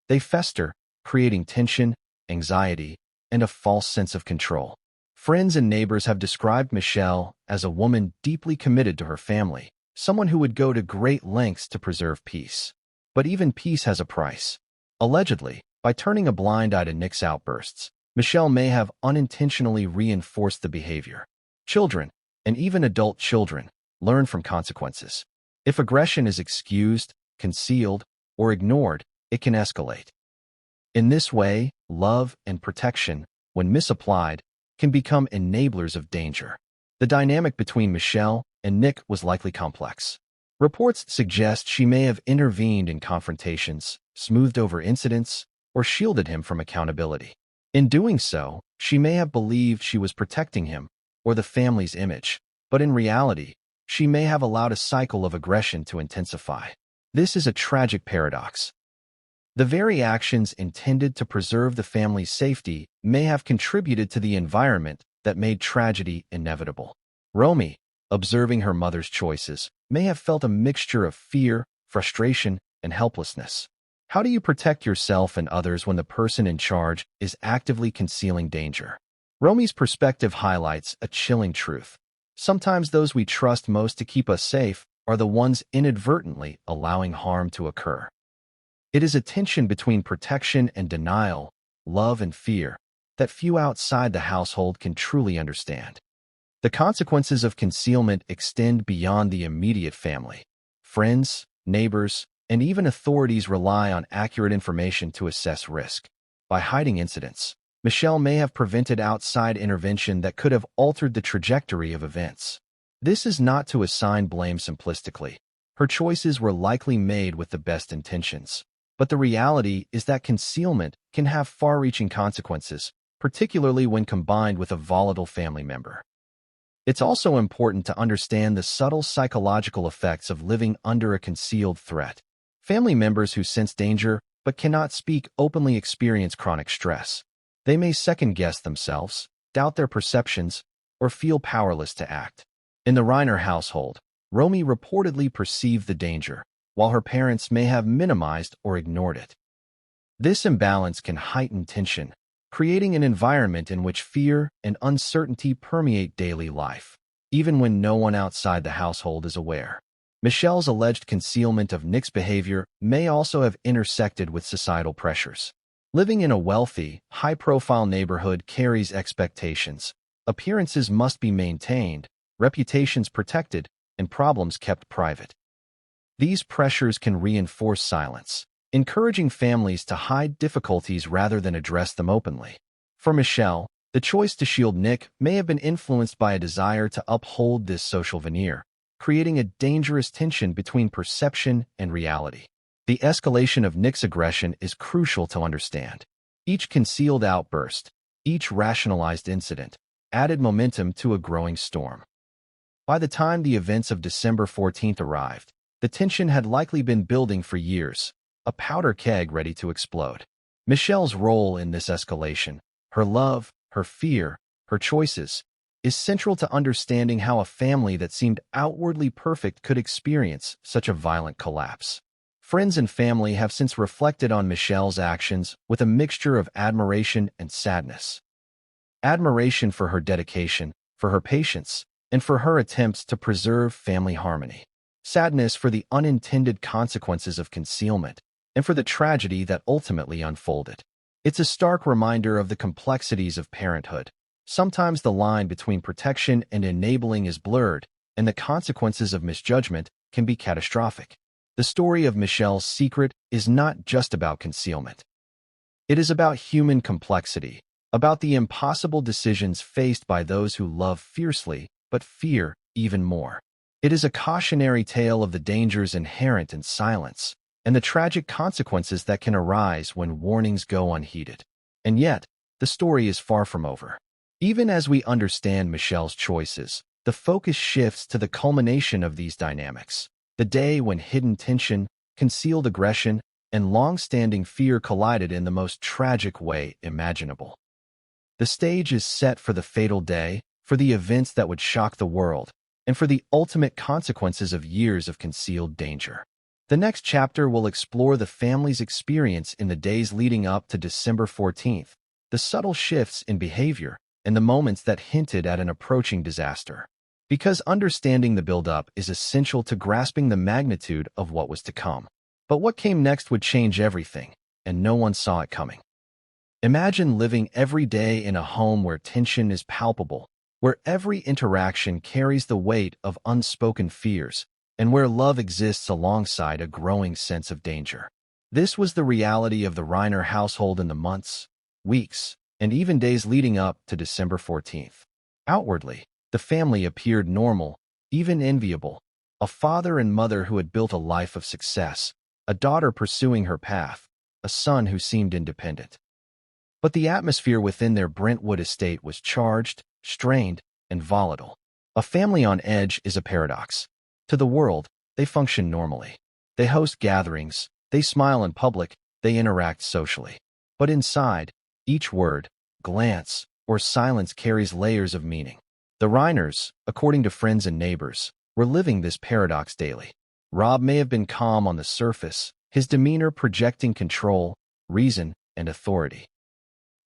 They fester, creating tension, anxiety, and a false sense of control. Friends and neighbors have described Michelle as a woman deeply committed to her family, someone who would go to great lengths to preserve peace. But even peace has a price. Allegedly, by turning a blind eye to Nick's outbursts, Michelle may have unintentionally reinforced the behavior. Children, and even adult children, learn from consequences. If aggression is excused, concealed, or ignored, it can escalate. In this way, love and protection, when misapplied, can become enablers of danger. The dynamic between Michelle and Nick was likely complex. Reports suggest she may have intervened in confrontations, smoothed over incidents, or shielded him from accountability. In doing so, she may have believed she was protecting him or the family's image, but in reality, she may have allowed a cycle of aggression to intensify. This is a tragic paradox. The very actions intended to preserve the family's safety may have contributed to the environment that made tragedy inevitable. Romy, observing her mother's choices, may have felt a mixture of fear, frustration, and helplessness. How do you protect yourself and others when the person in charge is actively concealing danger? Romy's perspective highlights a chilling truth. Sometimes those we trust most to keep us safe are the ones inadvertently allowing harm to occur. It is a tension between protection and denial, love and fear, that few outside the household can truly understand. The consequences of concealment extend beyond the immediate family. Friends, neighbors, and even authorities rely on accurate information to assess risk. By hiding incidents, Michelle may have prevented outside intervention that could have altered the trajectory of events. This is not to assign blame simplistically. Her choices were likely made with the best intentions. But the reality is that concealment can have far-reaching consequences, particularly when combined with a volatile family member. It's also important to understand the subtle psychological effects of living under a concealed threat. Family members who sense danger but cannot speak openly experience chronic stress. They may second-guess themselves, doubt their perceptions, or feel powerless to act. In the Reiner household, Romy reportedly perceived the danger, while her parents may have minimized or ignored it. This imbalance can heighten tension, creating an environment in which fear and uncertainty permeate daily life, even when no one outside the household is aware. Michelle's alleged concealment of Nick's behavior may also have intersected with societal pressures. Living in a wealthy, high-profile neighborhood carries expectations. Appearances must be maintained, reputations protected, and problems kept private. These pressures can reinforce silence, encouraging families to hide difficulties rather than address them openly. For Michelle, the choice to shield Nick may have been influenced by a desire to uphold this social veneer, creating a dangerous tension between perception and reality. The escalation of Nick's aggression is crucial to understand. Each concealed outburst, each rationalized incident, added momentum to a growing storm. By the time the events of December 14th arrived, the tension had likely been building for years, a powder keg ready to explode. Michelle's role in this escalation, her love, her fear, her choices, is central to understanding how a family that seemed outwardly perfect could experience such a violent collapse. Friends and family have since reflected on Michelle's actions with a mixture of admiration and sadness. Admiration for her dedication, for her patience, and for her attempts to preserve family harmony. Sadness for the unintended consequences of concealment, and for the tragedy that ultimately unfolded. It's a stark reminder of the complexities of parenthood. Sometimes the line between protection and enabling is blurred, and the consequences of misjudgment can be catastrophic. The story of Michelle's secret is not just about concealment. It is about human complexity, about the impossible decisions faced by those who love fiercely but fear even more. It is a cautionary tale of the dangers inherent in silence and the tragic consequences that can arise when warnings go unheeded. And yet, the story is far from over. Even as we understand Michelle's choices, the focus shifts to the culmination of these dynamics, the day when hidden tension, concealed aggression, and long-standing fear collided in the most tragic way imaginable. The stage is set for the fatal day, for the events that would shock the world, and for the ultimate consequences of years of concealed danger. The next chapter will explore the family's experience in the days leading up to December 14th, the subtle shifts in behavior, and the moments that hinted at an approaching disaster. Because understanding the build-up is essential to grasping the magnitude of what was to come. But what came next would change everything, and no one saw it coming. Imagine living every day in a home where tension is palpable, where every interaction carries the weight of unspoken fears, and where love exists alongside a growing sense of danger. This was the reality of the Reiner household in the months, weeks, and even days leading up to December 14th. Outwardly, the family appeared normal, even enviable. A father and mother who had built a life of success, a daughter pursuing her path, a son who seemed independent. But the atmosphere within their Brentwood estate was charged, strained, and volatile. A family on edge is a paradox. To the world, they function normally. They host gatherings, they smile in public, they interact socially. But inside, each word, glance, or silence carries layers of meaning. The Reiners, according to friends and neighbors, were living this paradox daily. Rob may have been calm on the surface, his demeanor projecting control, reason, and authority.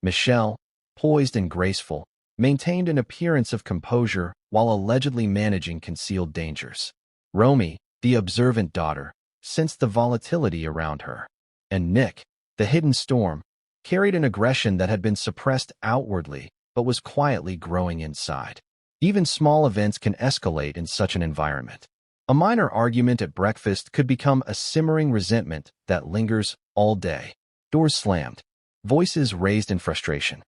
Michelle, poised and graceful, maintained an appearance of composure while allegedly managing concealed dangers. Romy, the observant daughter, sensed the volatility around her. And Nick, the hidden storm, carried an aggression that had been suppressed outwardly but was quietly growing inside. Even small events can escalate in such an environment. A minor argument at breakfast could become a simmering resentment that lingers all day. Doors slammed, voices raised in frustration,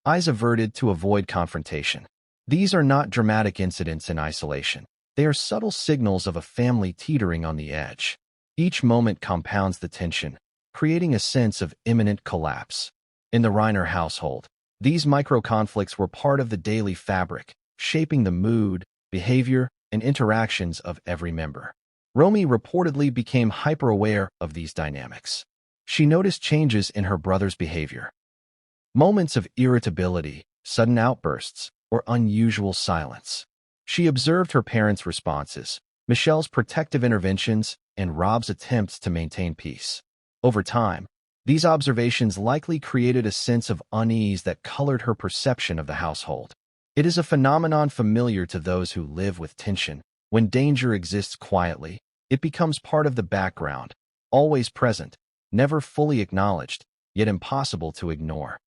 eyes averted to avoid confrontation. These are not dramatic incidents in isolation. They are subtle signals of a family teetering on the edge. Each moment compounds the tension, creating a sense of imminent collapse. In the Reiner household, these micro-conflicts were part of the daily fabric, shaping the mood, behavior, and interactions of every member. Romy reportedly became hyper-aware of these dynamics. She noticed changes in her brother's behavior. Moments of irritability, sudden outbursts, or unusual silence. She observed her parents' responses, Michelle's protective interventions, and Rob's attempts to maintain peace. Over time, these observations likely created a sense of unease that colored her perception of the household. It is a phenomenon familiar to those who live with tension. When danger exists quietly, it becomes part of the background, always present, never fully acknowledged, yet impossible to ignore.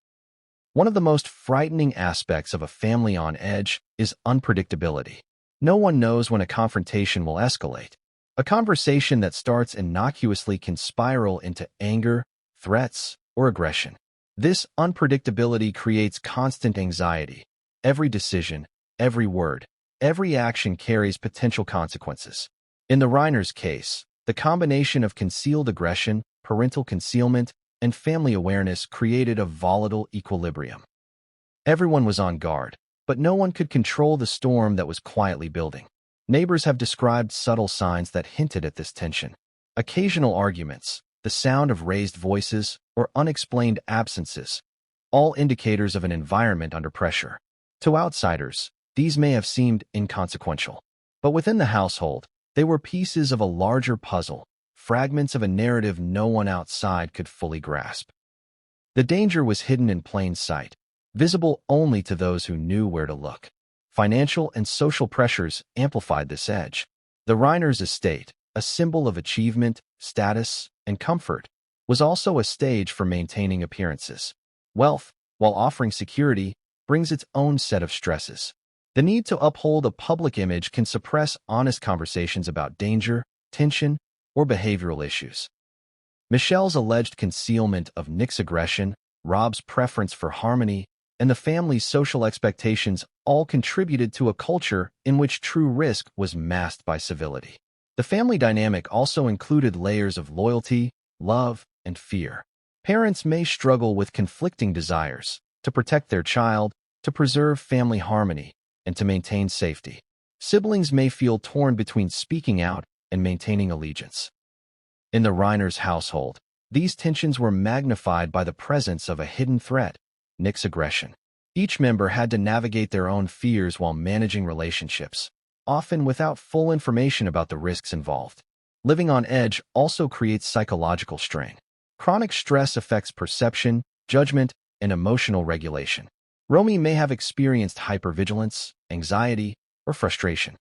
One of the most frightening aspects of a family on edge is unpredictability. No one knows when a confrontation will escalate. A conversation that starts innocuously can spiral into anger, threats, or aggression. This unpredictability creates constant anxiety. Every decision, every word, every action carries potential consequences. In the Reiners' case, the combination of concealed aggression, parental concealment, and family awareness created a volatile equilibrium. Everyone was on guard, but no one could control the storm that was quietly building. Neighbors have described subtle signs that hinted at this tension. Occasional arguments, the sound of raised voices, or unexplained absences, all indicators of an environment under pressure. To outsiders, these may have seemed inconsequential. But within the household, they were pieces of a larger puzzle, fragments of a narrative no one outside could fully grasp. The danger was hidden in plain sight, visible only to those who knew where to look. Financial and social pressures amplified this edge. The Reiners' estate, a symbol of achievement, status, and comfort, was also a stage for maintaining appearances. Wealth, while offering security, brings its own set of stresses. The need to uphold a public image can suppress honest conversations about danger, tension, or behavioral issues. Michelle's alleged concealment of Nick's aggression, Rob's preference for harmony, and the family's social expectations all contributed to a culture in which true risk was masked by civility. The family dynamic also included layers of loyalty, love, and fear. Parents may struggle with conflicting desires to protect their child, to preserve family harmony, and to maintain safety. Siblings may feel torn between speaking out and maintaining allegiance. In the Reiners' household, these tensions were magnified by the presence of a hidden threat, Nick's aggression. Each member had to navigate their own fears while managing relationships, often without full information about the risks involved. Living on edge also creates psychological strain. Chronic stress affects perception, judgment, and emotional regulation. Romy may have experienced hypervigilance, anxiety, or frustration.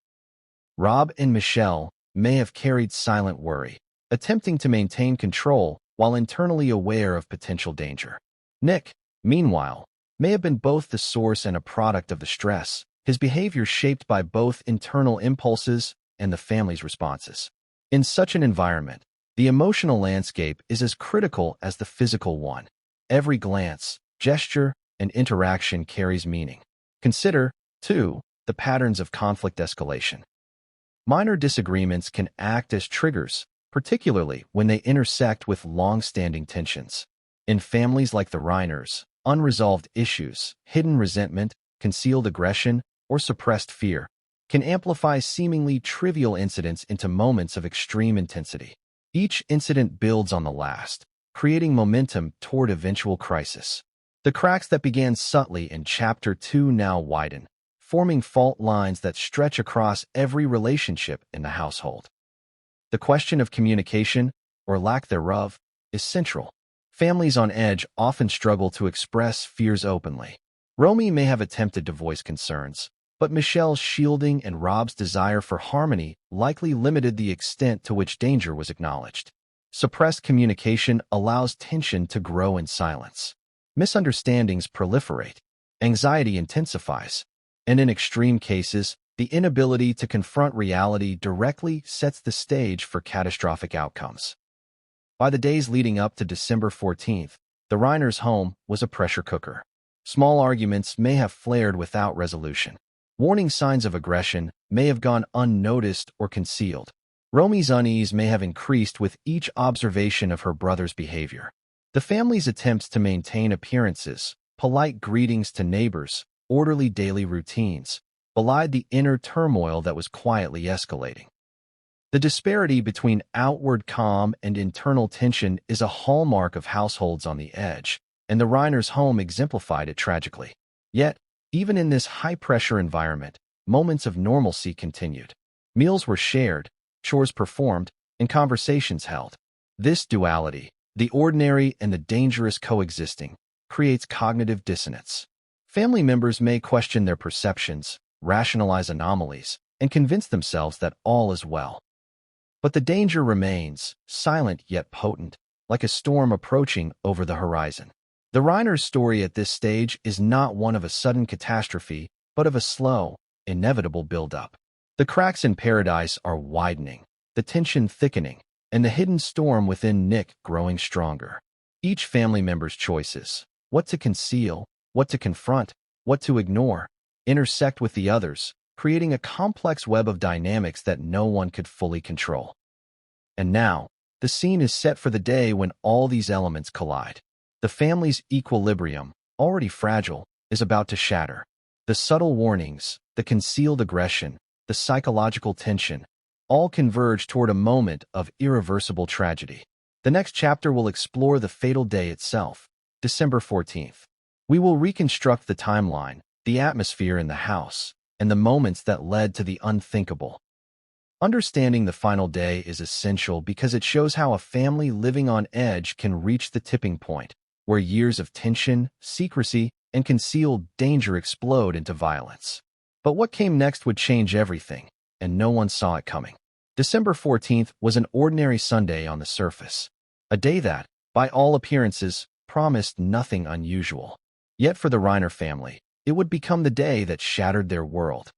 Rob and Michelle may have carried silent worry, attempting to maintain control while internally aware of potential danger. Nick, meanwhile, may have been both the source and a product of the stress, his behavior shaped by both internal impulses and the family's responses. In such an environment, the emotional landscape is as critical as the physical one. Every glance, gesture, and interaction carries meaning. Consider, too, the patterns of conflict escalation. Minor disagreements can act as triggers, particularly when they intersect with long-standing tensions. In families like the Reiners, unresolved issues, hidden resentment, concealed aggression, or suppressed fear can amplify seemingly trivial incidents into moments of extreme intensity. Each incident builds on the last, creating momentum toward eventual crisis. The cracks that began subtly in Chapter 2 now widen, forming fault lines that stretch across every relationship in the household. The question of communication, or lack thereof, is central. Families on edge often struggle to express fears openly. Romy may have attempted to voice concerns, but Michelle's shielding and Rob's desire for harmony likely limited the extent to which danger was acknowledged. Suppressed communication allows tension to grow in silence. Misunderstandings proliferate, anxiety intensifies, and in extreme cases, the inability to confront reality directly sets the stage for catastrophic outcomes. By the days leading up to December 14th, the Reiners' home was a pressure cooker. Small arguments may have flared without resolution. Warning signs of aggression may have gone unnoticed or concealed. Romy's unease may have increased with each observation of her brother's behavior. The family's attempts to maintain appearances, polite greetings to neighbors, orderly daily routines, belied the inner turmoil that was quietly escalating. The disparity between outward calm and internal tension is a hallmark of households on the edge, and the Reiners' home exemplified it tragically. Yet, even in this high-pressure environment, moments of normalcy continued. Meals were shared, chores performed, and conversations held. This duality, the ordinary and the dangerous coexisting, creates cognitive dissonance. Family members may question their perceptions, rationalize anomalies, and convince themselves that all is well. But the danger remains, silent yet potent, like a storm approaching over the horizon. The Reiners' story at this stage is not one of a sudden catastrophe, but of a slow, inevitable build-up. The cracks in paradise are widening, the tension thickening, and the hidden storm within Nick growing stronger. Each family member's choices, what to conceal, what to confront, what to ignore, intersect with the others, creating a complex web of dynamics that no one could fully control. And now, the scene is set for the day when all these elements collide. The family's equilibrium, already fragile, is about to shatter. The subtle warnings, the concealed aggression, the psychological tension, all converge toward a moment of irreversible tragedy. The next chapter will explore the fatal day itself, December 14th. We will reconstruct the timeline, the atmosphere in the house, and the moments that led to the unthinkable. Understanding the final day is essential because it shows how a family living on edge can reach the tipping point, where years of tension, secrecy, and concealed danger explode into violence. But what came next would change everything, and no one saw it coming. December 14th was an ordinary Sunday on the surface, a day that, by all appearances, promised nothing unusual. Yet for the Reiner family, it would become the day that shattered their world.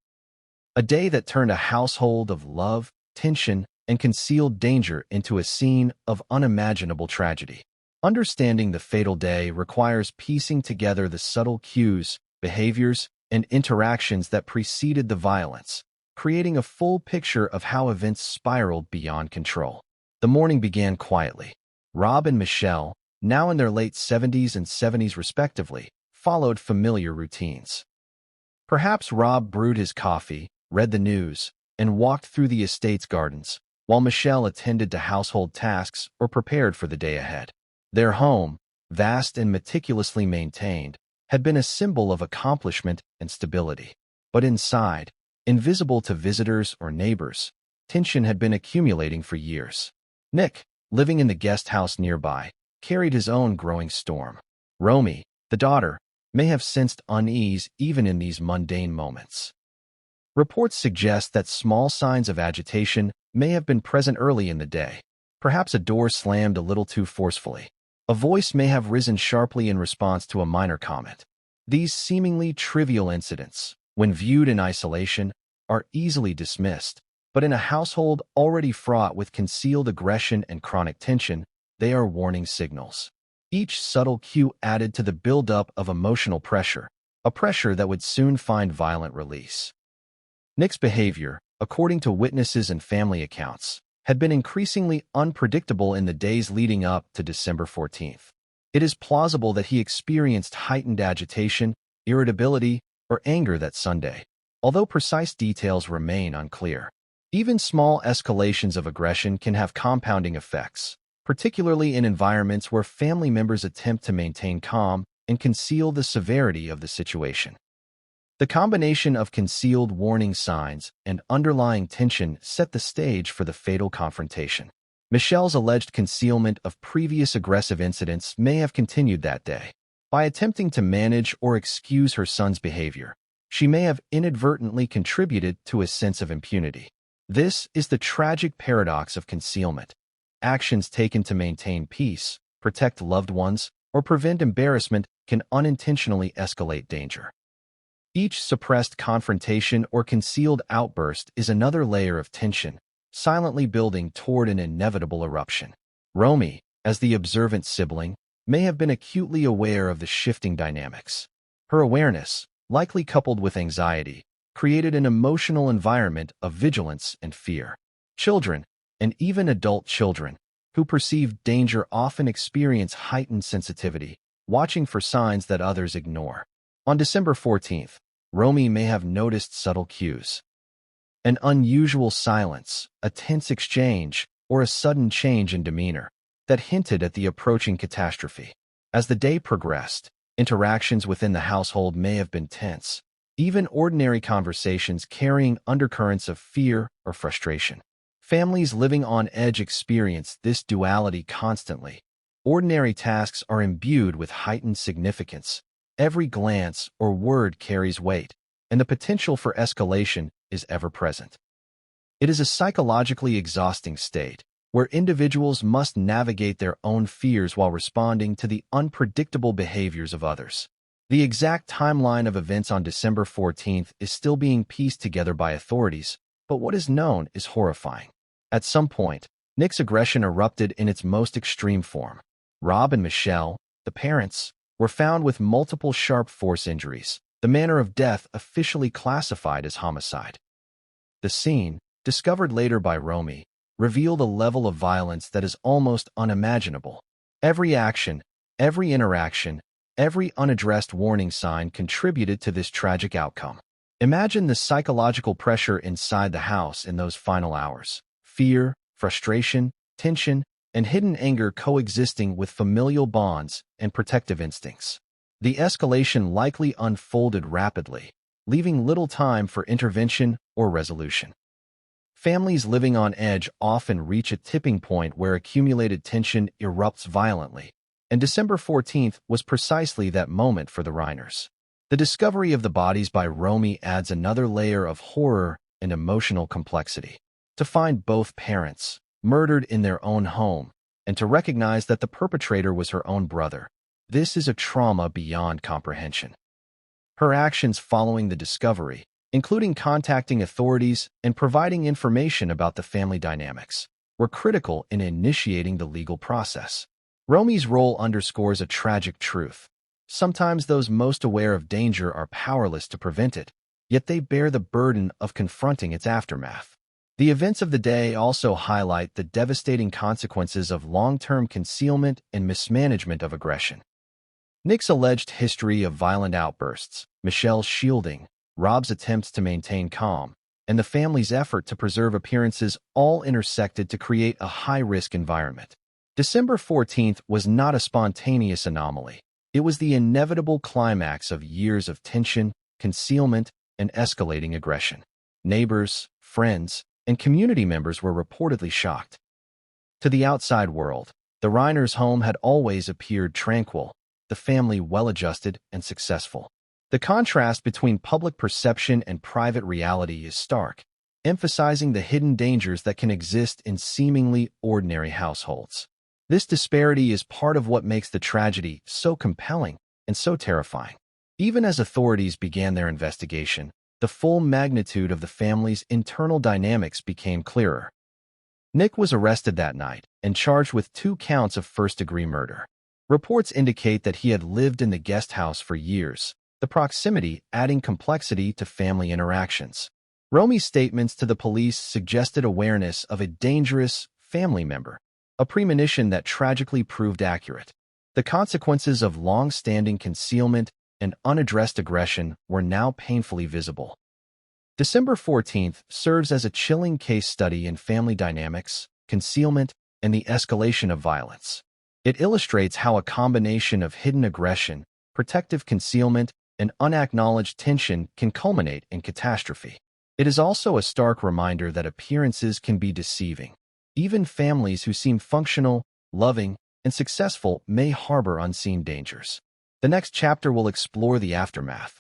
A day that turned a household of love, tension, and concealed danger into a scene of unimaginable tragedy. Understanding the fatal day requires piecing together the subtle cues, behaviors, and interactions that preceded the violence, creating a full picture of how events spiraled beyond control. The morning began quietly. Rob and Michelle, now in their late 70s and 70s respectively, followed familiar routines. Perhaps Rob brewed his coffee, read the news, and walked through the estate's gardens, while Michelle attended to household tasks or prepared for the day ahead. Their home, vast and meticulously maintained, had been a symbol of accomplishment and stability. But inside, invisible to visitors or neighbors, tension had been accumulating for years. Nick, living in the guest house nearby, carried his own growing storm. Romy, the daughter, may have sensed unease even in these mundane moments. Reports suggest that small signs of agitation may have been present early in the day. Perhaps a door slammed a little too forcefully. A voice may have risen sharply in response to a minor comment. These seemingly trivial incidents, when viewed in isolation, are easily dismissed, but in a household already fraught with concealed aggression and chronic tension, they are warning signals. Each subtle cue added to the buildup of emotional pressure, a pressure that would soon find violent release. Nick's behavior, according to witnesses and family accounts, had been increasingly unpredictable in the days leading up to December 14th. It is plausible that he experienced heightened agitation, irritability, or anger that Sunday, although precise details remain unclear. Even small escalations of aggression can have compounding effects, particularly in environments where family members attempt to maintain calm and conceal the severity of the situation. The combination of concealed warning signs and underlying tension set the stage for the fatal confrontation. Michelle's alleged concealment of previous aggressive incidents may have continued that day. By attempting to manage or excuse her son's behavior, she may have inadvertently contributed to a sense of impunity. This is the tragic paradox of concealment. Actions taken to maintain peace, protect loved ones, or prevent embarrassment can unintentionally escalate danger. Each suppressed confrontation or concealed outburst is another layer of tension, silently building toward an inevitable eruption. Romy, as the observant sibling, may have been acutely aware of the shifting dynamics. Her awareness, likely coupled with anxiety, created an emotional environment of vigilance and fear. Children, and even adult children, who perceive danger often experience heightened sensitivity, watching for signs that others ignore. On December 14th, Romy may have noticed subtle cues. An unusual silence, a tense exchange, or a sudden change in demeanor that hinted at the approaching catastrophe. As the day progressed, interactions within the household may have been tense, even ordinary conversations carrying undercurrents of fear or frustration. Families living on edge experience this duality constantly. Ordinary tasks are imbued with heightened significance. Every glance or word carries weight, and the potential for escalation is ever present. It is a psychologically exhausting state, where individuals must navigate their own fears while responding to the unpredictable behaviors of others. The exact timeline of events on December 14th is still being pieced together by authorities, but what is known is horrifying. At some point, Nick's aggression erupted in its most extreme form. Rob and Michelle, the parents, were found with multiple sharp force injuries, the manner of death officially classified as homicide. The scene, discovered later by Romy, revealed a level of violence that is almost unimaginable. Every action, every interaction, every unaddressed warning sign contributed to this tragic outcome. Imagine the psychological pressure inside the house in those final hours. Fear, frustration, tension, and hidden anger coexisting with familial bonds and protective instincts. The escalation likely unfolded rapidly, leaving little time for intervention or resolution. Families living on edge often reach a tipping point where accumulated tension erupts violently, and December 14th was precisely that moment for the Reiners. The discovery of the bodies by Romy adds another layer of horror and emotional complexity. To find both parents murdered in their own home, and to recognize that the perpetrator was her own brother, this is a trauma beyond comprehension. Her actions following the discovery, including contacting authorities and providing information about the family dynamics, were critical in initiating the legal process. Romy's role underscores a tragic truth. Sometimes those most aware of danger are powerless to prevent it, yet they bear the burden of confronting its aftermath. The events of the day also highlight the devastating consequences of long-term concealment and mismanagement of aggression. Nick's alleged history of violent outbursts, Michelle's shielding, Rob's attempts to maintain calm, and the family's effort to preserve appearances all intersected to create a high-risk environment. December 14th was not a spontaneous anomaly. It was the inevitable climax of years of tension, concealment, and escalating aggression. Neighbors, friends, and community members were reportedly shocked. To the outside world, the Reiners' home had always appeared tranquil. the family well-adjusted and successful. The contrast between public perception and private reality is stark, emphasizing the hidden dangers that can exist in seemingly ordinary households. This disparity is part of what makes the tragedy so compelling and so terrifying. Even as authorities began their investigation, the full magnitude of the family's internal dynamics became clearer. Nick was arrested that night and charged with 2 counts of first-degree murder. Reports indicate that he had lived in the guest house for years, the proximity adding complexity to family interactions. Romy's statements to the police suggested awareness of a dangerous family member, a premonition that tragically proved accurate. The consequences of long-standing concealment and unaddressed aggression were now painfully visible. December 14th serves as a chilling case study in family dynamics, concealment, and the escalation of violence. It illustrates how a combination of hidden aggression, protective concealment, and unacknowledged tension can culminate in catastrophe. It is also a stark reminder that appearances can be deceiving. Even families who seem functional, loving, and successful may harbor unseen dangers. The next chapter will explore the aftermath,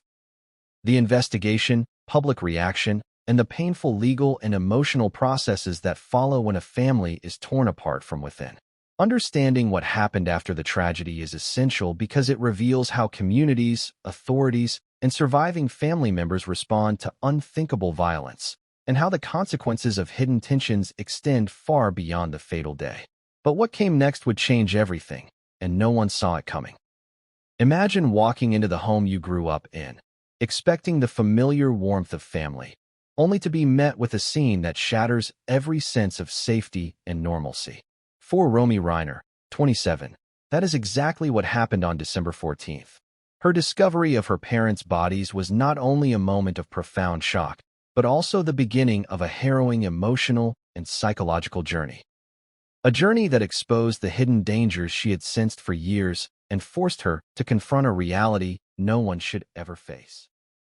the investigation, public reaction, and the painful legal and emotional processes that follow when a family is torn apart from within. Understanding what happened after the tragedy is essential because it reveals how communities, authorities, and surviving family members respond to unthinkable violence, and how the consequences of hidden tensions extend far beyond the fatal day. But what came next would change everything, and no one saw it coming. Imagine walking into the home you grew up in, expecting the familiar warmth of family, only to be met with a scene that shatters every sense of safety and normalcy. For Romy Reiner, 27, that is exactly what happened on December 14th. Her discovery of her parents' bodies was not only a moment of profound shock, but also the beginning of a harrowing emotional and psychological journey. A journey that exposed the hidden dangers she had sensed for years and forced her to confront a reality no one should ever face.